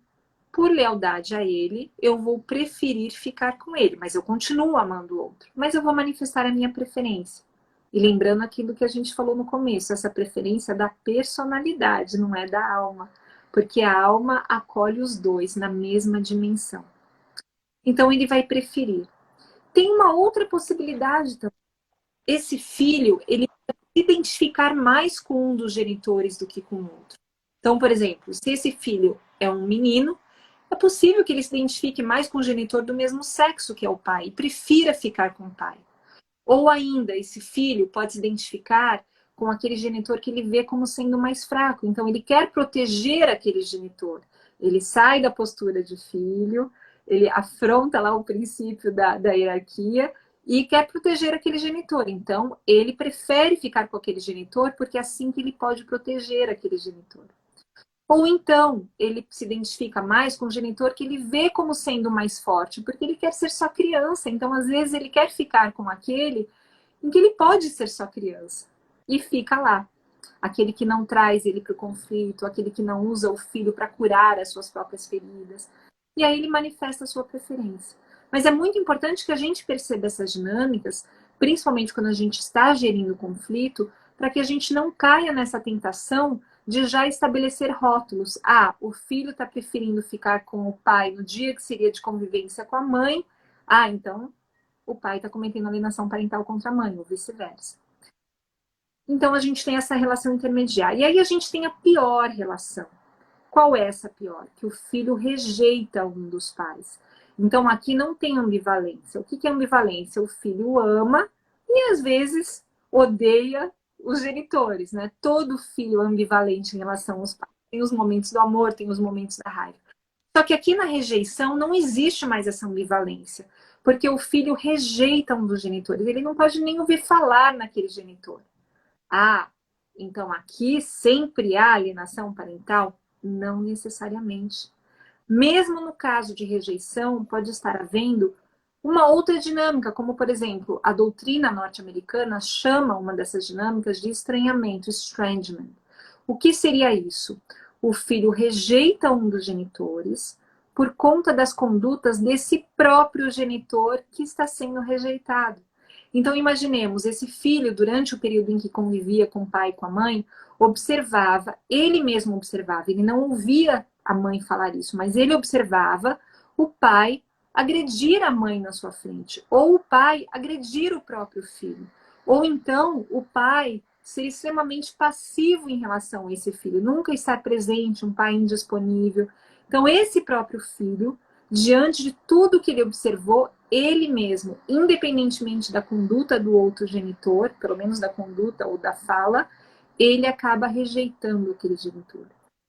por lealdade a ele, eu vou preferir ficar com ele, mas eu continuo amando o outro. Mas eu vou manifestar a minha preferência. E lembrando aquilo que a gente falou no começo, essa preferência da personalidade, não é da alma. Porque a alma acolhe os dois na mesma dimensão. Então, ele vai preferir. Tem uma outra possibilidade também. Esse filho, ele vai se identificar mais com um dos genitores do que com o outro. Então, por exemplo, se esse filho é um menino, é possível que ele se identifique mais com o genitor do mesmo sexo que é o pai e prefira ficar com o pai. Ou ainda, esse filho pode se identificar com aquele genitor que ele vê como sendo mais fraco. Então, ele quer proteger aquele genitor. Ele sai da postura de filho, ele afronta lá o princípio da hierarquia e quer proteger aquele genitor. Então, ele prefere ficar com aquele genitor porque é assim que ele pode proteger aquele genitor. Ou então, ele se identifica mais com o genitor que ele vê como sendo mais forte, porque ele quer ser só criança. Então, às vezes, ele quer ficar com aquele em que ele pode ser só criança. E fica lá. Aquele que não traz ele para o conflito, aquele que não usa o filho para curar as suas próprias feridas. E aí ele manifesta a sua preferência. Mas é muito importante que a gente perceba essas dinâmicas, principalmente quando a gente está gerindo o conflito, para que a gente não caia nessa tentação de já estabelecer rótulos. Ah, o filho está preferindo ficar com o pai no dia que seria de convivência com a mãe. Ah, então o pai está cometendo alienação parental contra a mãe, ou vice-versa. Então a gente tem essa relação intermediária. E aí a gente tem a pior relação. Qual é essa pior? Que o filho rejeita um dos pais. Então aqui não tem ambivalência. O que é ambivalência? O filho ama e às vezes odeia os genitores, né? Todo filho é ambivalente em relação aos pais. Tem os momentos do amor, tem os momentos da raiva. Só que aqui na rejeição não existe mais essa ambivalência, porque o filho rejeita um dos genitores. Ele não pode nem ouvir falar naquele genitor. Ah, então aqui sempre há alienação parental? Não necessariamente. Mesmo no caso de rejeição, pode estar havendo uma outra dinâmica, como, por exemplo, a doutrina norte-americana chama uma dessas dinâmicas de estranhamento, estrangement. O que seria isso? O filho rejeita um dos genitores por conta das condutas desse próprio genitor que está sendo rejeitado. Então, imaginemos, esse filho, durante o período em que convivia com o pai e com a mãe, observava, ele mesmo observava, ele não ouvia a mãe falar isso, mas ele observava o pai agredir a mãe na sua frente, ou o pai agredir o próprio filho, ou então o pai ser extremamente passivo em relação a esse filho, nunca estar presente, um pai indisponível. Então, esse próprio filho, diante de tudo que ele observou, ele mesmo, independentemente da conduta do outro genitor, pelo menos da conduta ou da fala, ele acaba rejeitando aquele genitor.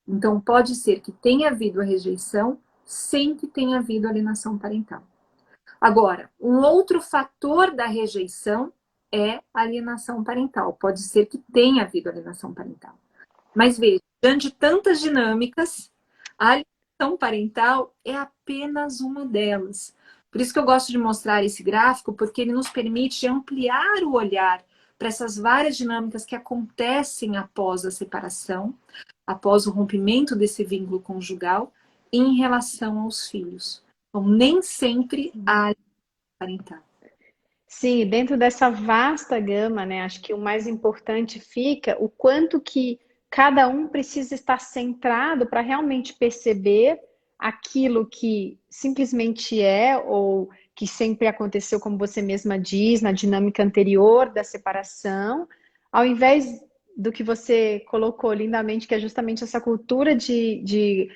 Então, pode ser que tenha havido a rejeição sem que tenha havido alienação parental. Agora, um outro fator da rejeição é a alienação parental. Pode ser que tenha havido alienação parental. Mas veja, diante de tantas dinâmicas, a alienação parental é apenas uma delas. Por isso que eu gosto de mostrar esse gráfico, porque ele nos permite ampliar o olhar para essas várias dinâmicas que acontecem após a separação, após o rompimento desse vínculo conjugal, em relação aos filhos. Então, nem sempre há alienação parental. Sim, dentro dessa vasta gama, né, acho que o mais importante fica o quanto que cada um precisa estar centrado para realmente perceber aquilo que simplesmente é ou que sempre aconteceu, como você mesma diz, na dinâmica anterior da separação, ao invés do que você colocou lindamente, que é justamente essa cultura de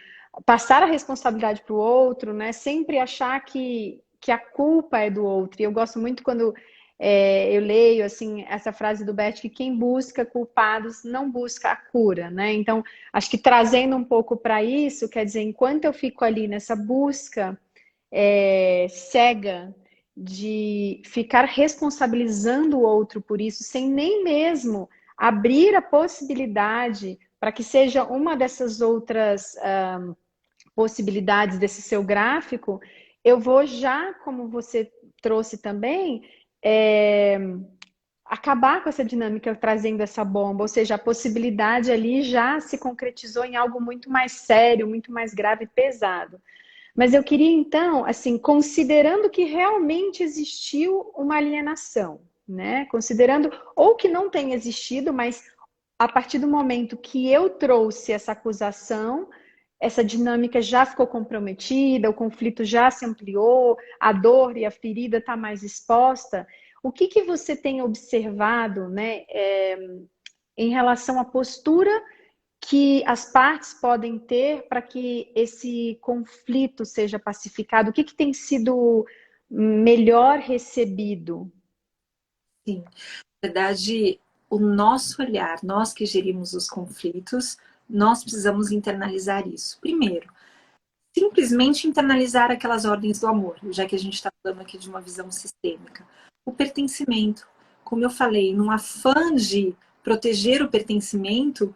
passar a responsabilidade para o outro, né? Sempre achar que a culpa é do outro. E eu gosto muito quando eu leio assim essa frase do Bert, que quem busca culpados não busca a cura, né? Então, acho que trazendo um pouco para isso, quer dizer, enquanto eu fico ali nessa busca cega de ficar responsabilizando o outro por isso, sem nem mesmo abrir a possibilidade para que seja uma dessas outras possibilidades desse seu gráfico, eu vou já, como você trouxe também, é, acabar com essa dinâmica trazendo essa bomba, ou seja, a possibilidade ali já se concretizou em algo muito mais sério, muito mais grave e pesado. Mas eu queria então, assim, considerando que realmente existiu uma alienação, né? Considerando ou que não tenha existido, mas a partir do momento que eu trouxe essa acusação, essa dinâmica já ficou comprometida, o conflito já se ampliou, a dor e a ferida está mais exposta. O que você tem observado, né, em relação à postura que as partes podem ter para que esse conflito seja pacificado? O que tem sido melhor recebido? Sim, na verdade, o nosso olhar, nós que gerimos os conflitos, nós precisamos internalizar isso. Primeiro, simplesmente internalizar aquelas ordens do amor, já que a gente está falando aqui de uma visão sistêmica. O pertencimento. Como eu falei, num afã de proteger o pertencimento,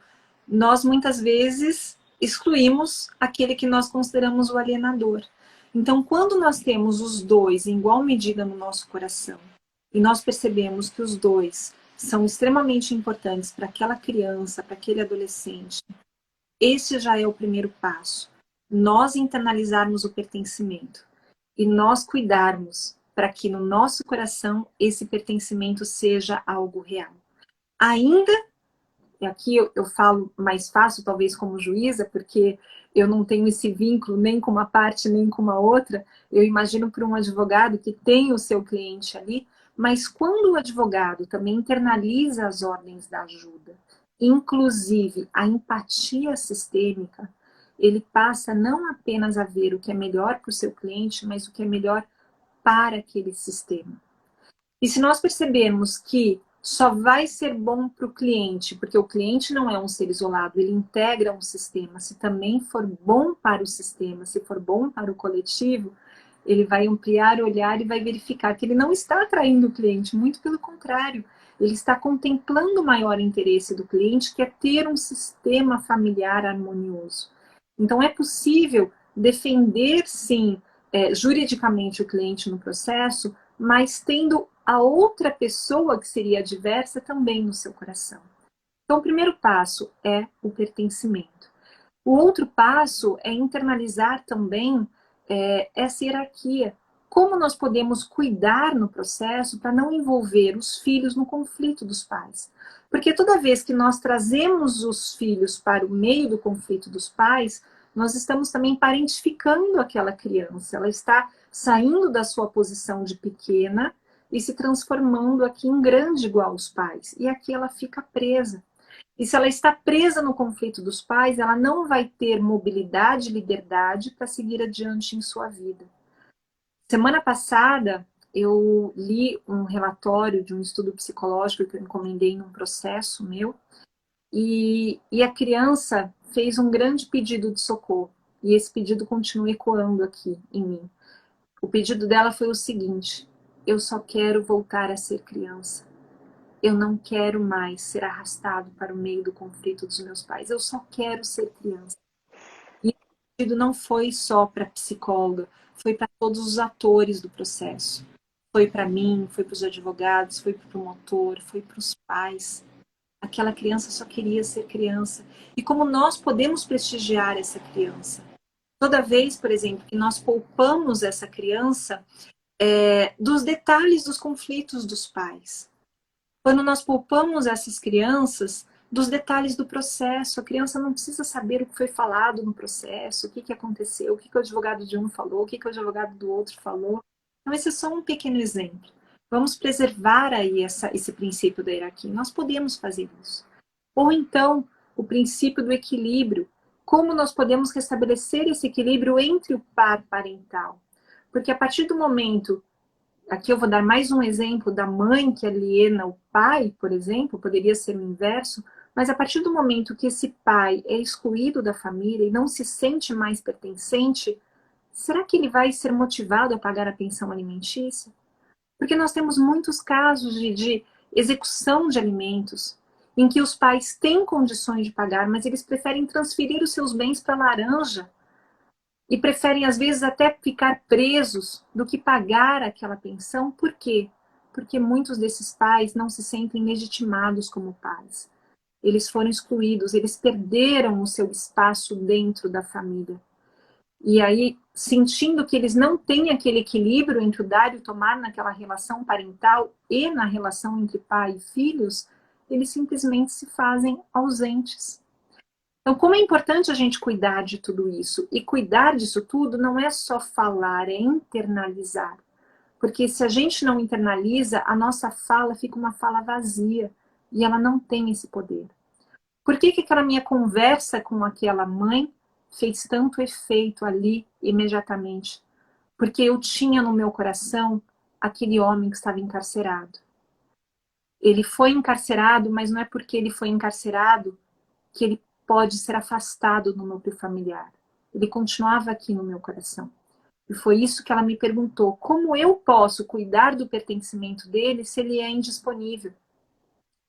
nós muitas vezes excluímos aquele que nós consideramos o alienador. Então, quando nós temos os dois em igual medida no nosso coração, e nós percebemos que os dois são extremamente importantes para aquela criança, para aquele adolescente, esse já é o primeiro passo. Nós internalizarmos o pertencimento e nós cuidarmos para que no nosso coração esse pertencimento seja algo real. Ainda, e aqui eu falo mais fácil, talvez como juíza, porque eu não tenho esse vínculo nem com uma parte nem com uma outra, eu imagino para um advogado que tem o seu cliente ali, mas quando o advogado também internaliza as ordens da ajuda, inclusive a empatia sistêmica, ele passa não apenas a ver o que é melhor para o seu cliente, mas o que é melhor para aquele sistema. E se nós percebermos que só vai ser bom para o cliente, porque o cliente não é um ser isolado, ele integra um sistema. Se também for bom para o sistema, se for bom para o coletivo, ele vai ampliar o olhar e vai verificar que ele não está atraindo o cliente, muito pelo contrário, ele está contemplando o maior interesse do cliente, que é ter um sistema familiar harmonioso. Então, é possível defender, sim, juridicamente o cliente no processo, mas tendo a outra pessoa que seria adversa também no seu coração. Então, o primeiro passo é o pertencimento. O outro passo é internalizar também essa hierarquia. Como nós podemos cuidar no processo para não envolver os filhos no conflito dos pais? Porque toda vez que nós trazemos os filhos para o meio do conflito dos pais, nós estamos também parentificando aquela criança. Ela está saindo da sua posição de pequena e se transformando aqui em grande igual aos pais. E aqui ela fica presa. E se ela está presa no conflito dos pais, ela não vai ter mobilidade e liberdade para seguir adiante em sua vida. Semana passada, eu li um relatório de um estudo psicológico que eu encomendei num processo meu, e a criança fez um grande pedido de socorro. E esse pedido continua ecoando aqui em mim. O pedido dela foi o seguinte: eu só quero voltar a ser criança. Eu não quero mais ser arrastado para o meio do conflito dos meus pais. Eu só quero ser criança. E o pedido não foi só para a psicóloga, foi para todos os atores do processo. Foi para mim, foi para os advogados, foi para o promotor, foi para os pais. Aquela criança só queria ser criança. E como nós podemos prestigiar essa criança? Toda vez, por exemplo, que nós poupamos essa criança dos detalhes dos conflitos dos pais. Quando nós poupamos essas crianças dos detalhes do processo, a criança não precisa saber o que foi falado no processo, o que, que aconteceu, o que, que o advogado de um falou, o que, que o advogado do outro falou. Então, esse é só um pequeno exemplo. Vamos preservar aí esse princípio da hierarquia. Nós podemos fazer isso. Ou então, o princípio do equilíbrio. Como nós podemos restabelecer esse equilíbrio entre o par parental? Porque a partir do momento, aqui eu vou dar mais um exemplo da mãe que aliena o pai, por exemplo, poderia ser o inverso, mas a partir do momento que esse pai é excluído da família e não se sente mais pertencente, será que ele vai ser motivado a pagar a pensão alimentícia? Porque nós temos muitos casos de execução de alimentos, em que os pais têm condições de pagar, mas eles preferem transferir os seus bens para a laranja e preferem, às vezes, até ficar presos do que pagar aquela pensão. Por quê? Porque muitos desses pais não se sentem legitimados como pais. Eles foram excluídos, eles perderam o seu espaço dentro da família. E aí, sentindo que eles não têm aquele equilíbrio entre o dar e o tomar naquela relação parental e na relação entre pai e filhos, eles simplesmente se fazem ausentes. Então, como é importante a gente cuidar de tudo isso? E cuidar disso tudo não é só falar, é internalizar. Porque se a gente não internaliza, a nossa fala fica uma fala vazia e ela não tem esse poder. Por que que aquela minha conversa com aquela mãe fez tanto efeito ali imediatamente? Porque eu tinha no meu coração aquele homem que estava encarcerado. Ele foi encarcerado, mas não é porque ele foi encarcerado que ele pode ser afastado do núcleo familiar. Ele continuava aqui no meu coração. E foi isso que ela me perguntou: como eu posso cuidar do pertencimento dele se ele é indisponível?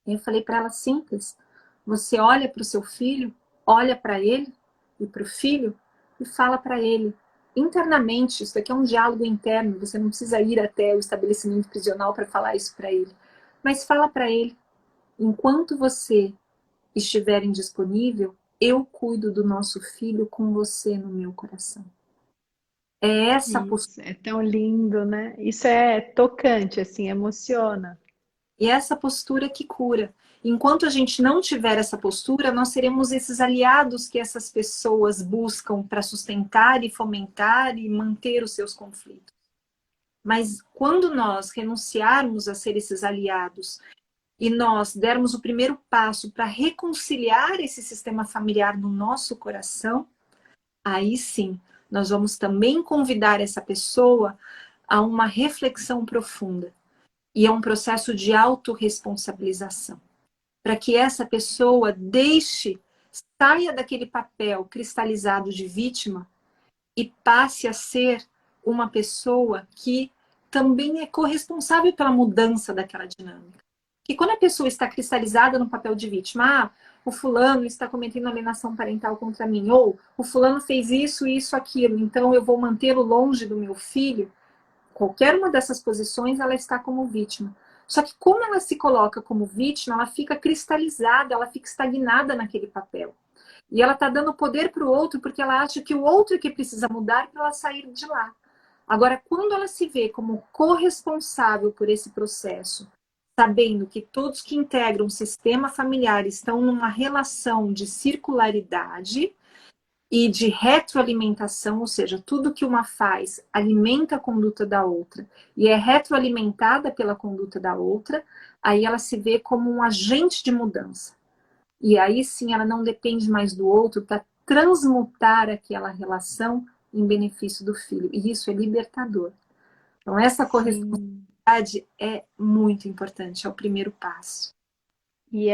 E eu falei para ela: simples. Você olha para o seu filho, olha para ele e para o filho e fala para ele internamente. Isso aqui é um diálogo interno. Você não precisa ir até o estabelecimento prisional para falar isso para ele. Mas fala para ele: enquanto você estiver indisponível, eu cuido do nosso filho com você no meu coração. É essa postura. Isso, é tão lindo, né? Isso é tocante, assim, emociona. E é essa postura que cura. Enquanto a gente não tiver essa postura, nós seremos esses aliados que essas pessoas buscam para sustentar e fomentar e manter os seus conflitos. Mas quando nós renunciarmos a ser esses aliados e nós dermos o primeiro passo para reconciliar esse sistema familiar no nosso coração, aí sim, nós vamos também convidar essa pessoa a uma reflexão profunda. E é um processo de autorresponsabilização. Para que essa pessoa saia daquele papel cristalizado de vítima e passe a ser uma pessoa que também é corresponsável pela mudança daquela dinâmica. Que quando a pessoa está cristalizada no papel de vítima, o fulano está cometendo alienação parental contra mim, ou o fulano fez isso, isso, aquilo, então eu vou mantê-lo longe do meu filho. Qualquer uma dessas posições, ela está como vítima. Só que como ela se coloca como vítima, ela fica cristalizada, ela fica estagnada naquele papel. E ela está dando poder para o outro porque ela acha que o outro é que precisa mudar para ela sair de lá. Agora, quando ela se vê como corresponsável por esse processo, sabendo que todos que integram o sistema familiar estão numa relação de circularidade e de retroalimentação, ou seja, tudo que uma faz alimenta a conduta da outra e é retroalimentada pela conduta da outra, aí ela se vê como um agente de mudança. E aí sim ela não depende mais do outro para transmutar aquela relação em benefício do filho. E isso é libertador. Então essa Sim. corresponsabilidade é muito importante, é o primeiro passo. E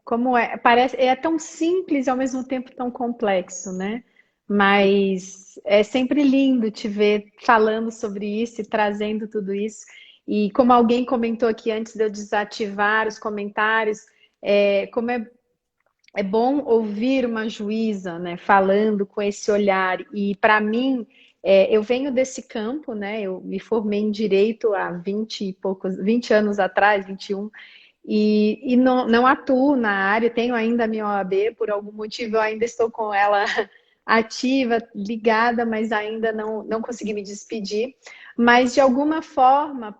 como parece, é tão simples e ao mesmo tempo tão complexo, né? Mas é sempre lindo te ver falando sobre isso e trazendo tudo isso. E como alguém comentou aqui antes de eu desativar os comentários, como é bom ouvir uma juíza, né, falando com esse olhar. E para mim, eu venho desse campo, né? Eu me formei em direito há 20 e poucos, 20 anos atrás, 21. E não atuo na área, tenho ainda a minha OAB, por algum motivo eu ainda estou com ela ativa, ligada, mas ainda não consegui me despedir. Mas de alguma forma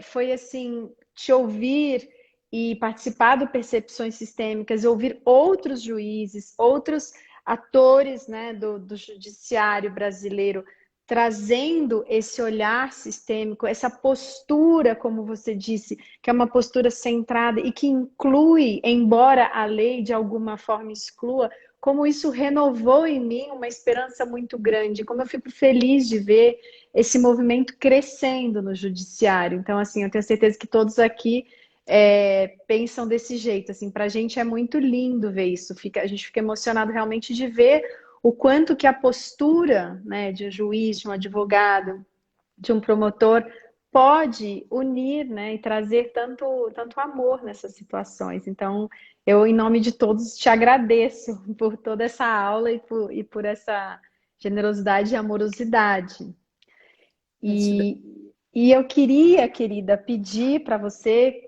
foi assim, te ouvir e participar do Percepções Sistêmicas, ouvir outros juízes, outros atores, né, do judiciário brasileiro trazendo esse olhar sistêmico, essa postura, como você disse, que é uma postura centrada e que inclui, embora a lei de alguma forma exclua, como isso renovou em mim uma esperança muito grande, como eu fico feliz de ver esse movimento crescendo no judiciário. Então, assim, eu tenho certeza que todos aqui pensam desse jeito. Assim, para a gente é muito lindo ver isso. A gente fica emocionado realmente de ver o quanto que a postura, né, de um juiz, de um advogado, de um promotor pode unir, né, e trazer tanto amor nessas situações. Então, eu, em nome de todos, te agradeço por toda essa aula e por essa generosidade e amorosidade. Gratidão. E eu queria, querida, pedir para você,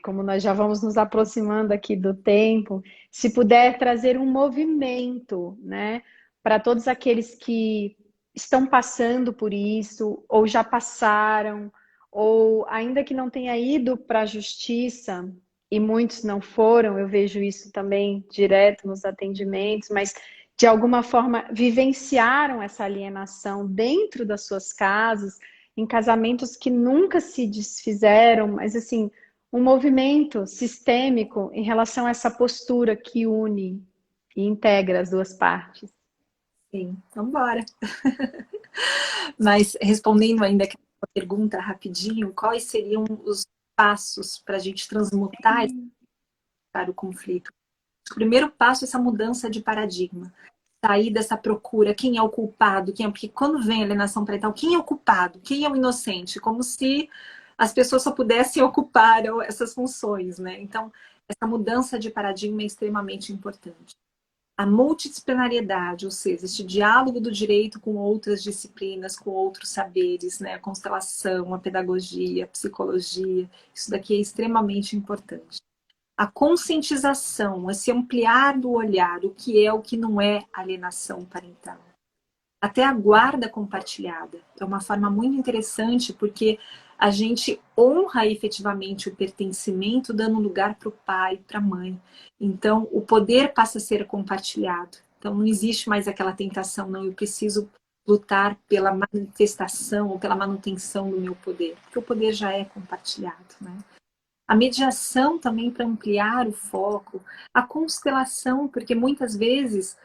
como nós já vamos nos aproximando aqui do tempo, se puder trazer um movimento, né, para todos aqueles que estão passando por isso, ou já passaram, ou ainda que não tenha ido para a justiça, e muitos não foram, eu vejo isso também direto nos atendimentos, mas de alguma forma vivenciaram essa alienação dentro das suas casas, em casamentos que nunca se desfizeram, mas assim, um movimento sistêmico em relação a essa postura que une e integra as duas partes. Sim, vamos embora. Mas respondendo ainda aquela pergunta rapidinho, quais seriam os passos para a gente transmutar o conflito? O primeiro passo é essa mudança de paradigma. Sair dessa procura, quem é o culpado, porque quando vem a alienação parental, quem é o culpado, quem é o inocente? Como se as pessoas só pudessem ocupar essas funções, né? Então, essa mudança de paradigma é extremamente importante. A multidisciplinariedade, ou seja, este diálogo do direito com outras disciplinas, com outros saberes, né? A constelação, a pedagogia, a psicologia, isso daqui é extremamente importante. A conscientização, esse ampliar do olhar, o que é, o que não é alienação parental. Até a guarda compartilhada. É uma forma muito interessante porque a gente honra efetivamente o pertencimento, dando lugar para o pai, para a mãe. Então, o poder passa a ser compartilhado. Então, não existe mais aquela tentação, não, eu preciso lutar pela manifestação ou pela manutenção do meu poder, porque o poder já é compartilhado, né? A mediação também para ampliar o foco, a constelação, porque muitas vezes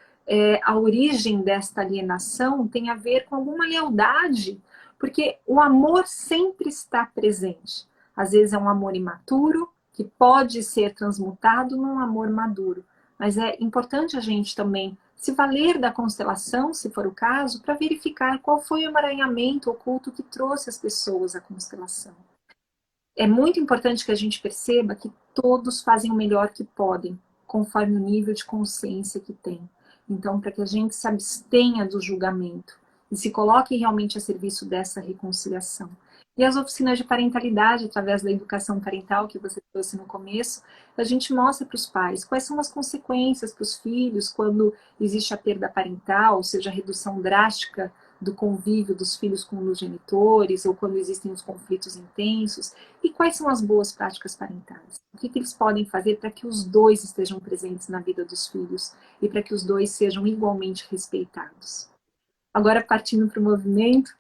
a origem desta alienação tem a ver com alguma lealdade, porque o amor sempre está presente. Às vezes é um amor imaturo, que pode ser transmutado num amor maduro. Mas é importante a gente também se valer da constelação, se for o caso, para verificar qual foi o emaranhamento oculto que trouxe as pessoas à constelação. É muito importante que a gente perceba que todos fazem o melhor que podem, conforme o nível de consciência que tem. Então, para que a gente se abstenha do julgamento e se coloque realmente a serviço dessa reconciliação. E as oficinas de parentalidade, através da educação parental que você trouxe no começo, a gente mostra para os pais quais são as consequências para os filhos quando existe a perda parental, ou seja, a redução drástica do convívio dos filhos com os genitores, ou quando existem os conflitos intensos, e quais são as boas práticas parentais. O que eles podem fazer para que os dois estejam presentes na vida dos filhos e para que os dois sejam igualmente respeitados. Agora, partindo para o movimento,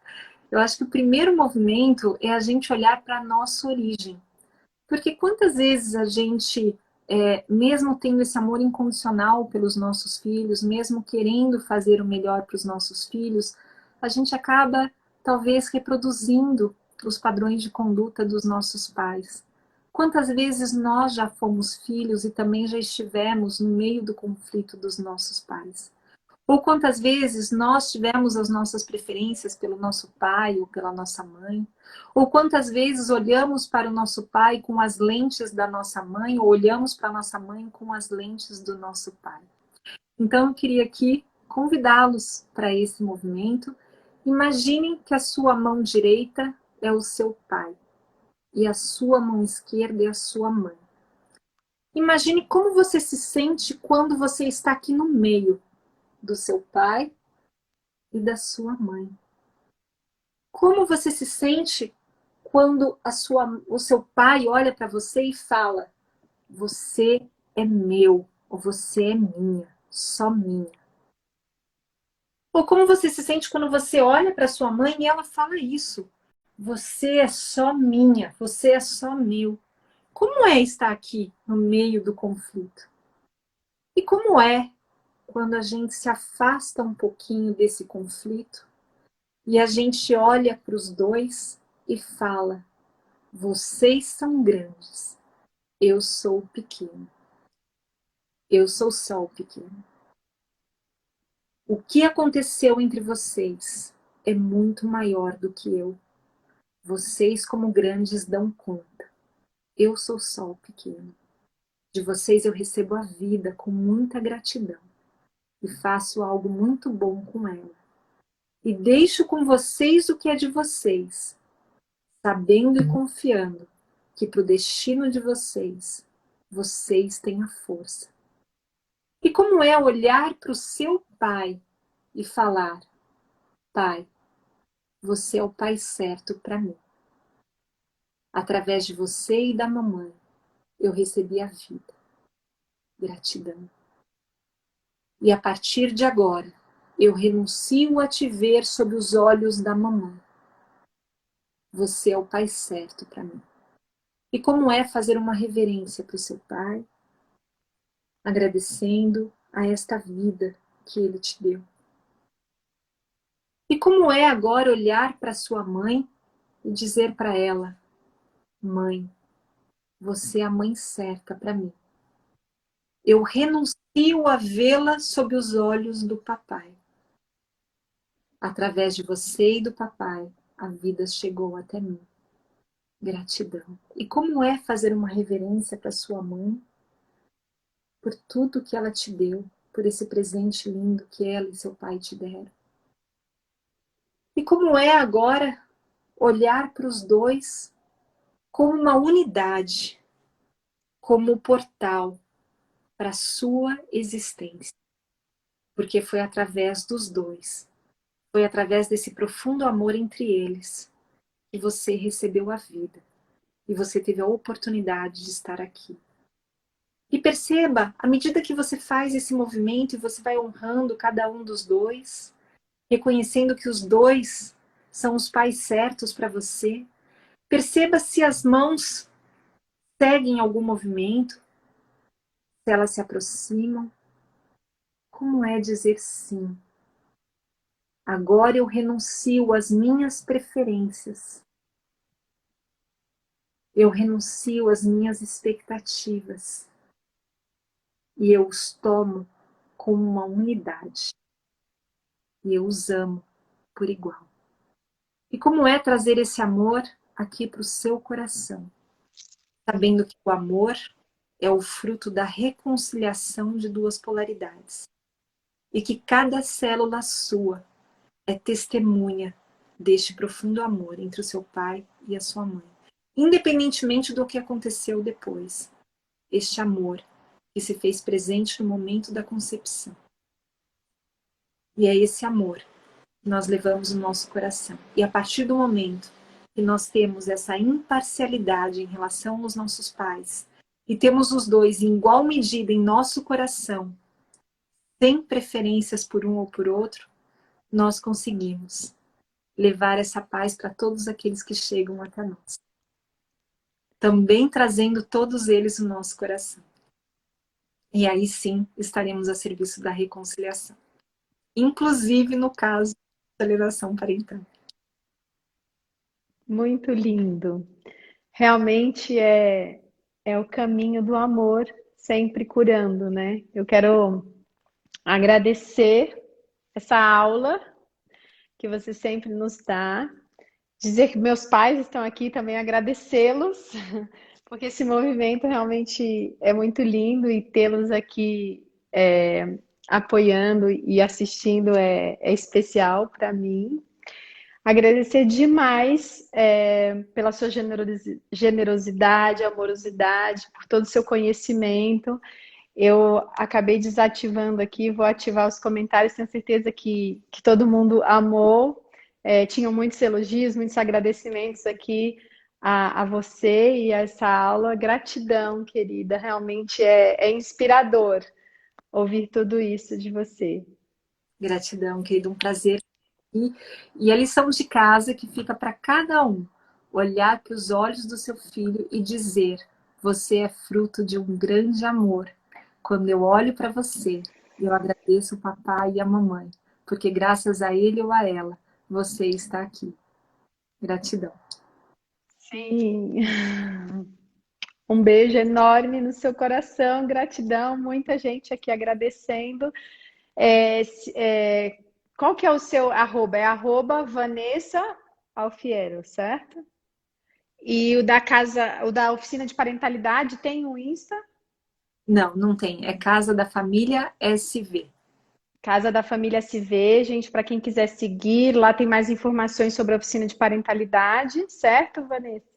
eu acho que o primeiro movimento é a gente olhar para a nossa origem. Porque quantas vezes a gente, mesmo tendo esse amor incondicional pelos nossos filhos, mesmo querendo fazer o melhor para os nossos filhos, a gente acaba, talvez, reproduzindo os padrões de conduta dos nossos pais. Quantas vezes nós já fomos filhos e também já estivemos no meio do conflito dos nossos pais? Ou quantas vezes nós tivemos as nossas preferências pelo nosso pai ou pela nossa mãe? Ou quantas vezes olhamos para o nosso pai com as lentes da nossa mãe ou olhamos para a nossa mãe com as lentes do nosso pai? Então, eu queria aqui convidá-los para esse movimento. Imaginem que a sua mão direita é o seu pai e a sua mão esquerda é a sua mãe. Imagine como você se sente quando você está aqui no meio do seu pai e da sua mãe. Como você se sente quando o seu pai olha para você e fala: você é meu, ou você é minha, só minha. Ou como você se sente quando você olha para sua mãe e ela fala isso: você é só minha, você é só meu. Como é estar aqui no meio do conflito? E como é quando a gente se afasta um pouquinho desse conflito e a gente olha para os dois e fala: vocês são grandes, eu sou pequeno, eu sou só o pequeno. O que aconteceu entre vocês é muito maior do que eu. Vocês, como grandes, dão conta. Eu sou só o pequeno. De vocês eu recebo a vida com muita gratidão e faço algo muito bom com ela. E deixo com vocês o que é de vocês, sabendo e confiando que para o destino de vocês, vocês têm a força. E como é olhar para o seu pai e falar: pai, você é o pai certo para mim. Através de você e da mamãe, eu recebi a vida. Gratidão. E a partir de agora, eu renuncio a te ver sob os olhos da mamãe. Você é o pai certo para mim. E como é fazer uma reverência para o seu pai, agradecendo a esta vida que ele te deu. E como é agora olhar para sua mãe e dizer para ela: mãe, você é a mãe certa para mim. Eu renuncio a vê-la sob os olhos do papai. Através de você e do papai, a vida chegou até mim. Gratidão. E como é fazer uma reverência para sua mãe por tudo que ela te deu, por esse presente lindo que ela e seu pai te deram. E como é agora olhar para os dois como uma unidade, como um portal para a sua existência. Porque foi através dos dois, foi através desse profundo amor entre eles que você recebeu a vida e você teve a oportunidade de estar aqui. E perceba, à medida que você faz esse movimento e você vai honrando cada um dos dois, reconhecendo que os dois são os pais certos para você, perceba se as mãos seguem algum movimento, se elas se aproximam. Como é dizer sim? Agora eu renuncio às minhas preferências. Eu renuncio às minhas expectativas. E eu os tomo como uma unidade. E eu os amo por igual. E como é trazer esse amor aqui para o seu coração? Sabendo que o amor é o fruto da reconciliação de duas polaridades. E que cada célula sua é testemunha deste profundo amor entre o seu pai e a sua mãe. Independentemente do que aconteceu depois. Este amor que se fez presente no momento da concepção. E é esse amor que nós levamos no nosso coração. E a partir do momento que nós temos essa imparcialidade em relação aos nossos pais, e temos os dois em igual medida em nosso coração, sem preferências por um ou por outro, nós conseguimos levar essa paz para todos aqueles que chegam até nós. Também trazendo todos eles no nosso coração. E aí sim estaremos a serviço da reconciliação. Inclusive no caso da alienação parental. Muito lindo. realmente é o caminho do amor, sempre curando, né? Eu quero agradecer essa aula que você sempre nos dá. Dizer que meus pais estão aqui também, agradecê-los, porque esse movimento realmente é muito lindo e tê-los aqui apoiando e assistindo é especial para mim. Agradecer demais pela sua generosidade, amorosidade, por todo o seu conhecimento. Eu acabei desativando aqui, vou ativar os comentários, tenho certeza que todo mundo amou. Tinham muitos elogios, muitos agradecimentos aqui a você e a essa aula. Gratidão, querida, realmente é inspirador ouvir tudo isso de você. Gratidão, querido, um prazer. E a lição de casa que fica para cada um: olhar para os olhos do seu filho e dizer: você é fruto de um grande amor. Quando eu olho para você, eu agradeço o papai e a mamãe, porque graças a ele ou a ela, você está aqui. Gratidão. Sim. Um beijo enorme no seu coração, gratidão, muita gente aqui agradecendo. Qual que é o seu arroba? É arroba Vanessa Alfiero, certo? E o da casa, o da oficina de parentalidade tem um Insta? Não, não tem. É Casa da Família SV. Casa da Família SV, gente, para quem quiser seguir, lá tem mais informações sobre a oficina de parentalidade, certo, Vanessa?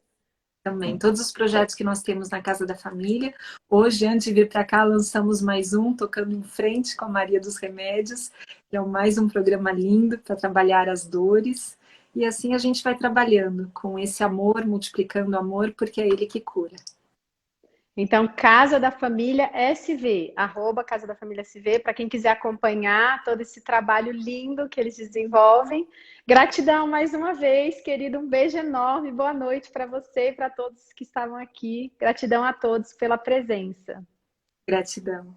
Também. Todos os projetos que nós temos na Casa da Família. Hoje, antes de vir para cá, lançamos mais um, Tocando em Frente com a Maria dos Remédios, que é mais um programa lindo para trabalhar as dores. E assim a gente vai trabalhando com esse amor, multiplicando o amor, porque é ele que cura. Então, Casa da Família SV, arroba Casa da Família SV, para quem quiser acompanhar todo esse trabalho lindo que eles desenvolvem. Gratidão mais uma vez, querido, um beijo enorme, boa noite para você e para todos que estavam aqui. Gratidão a todos pela presença. Gratidão.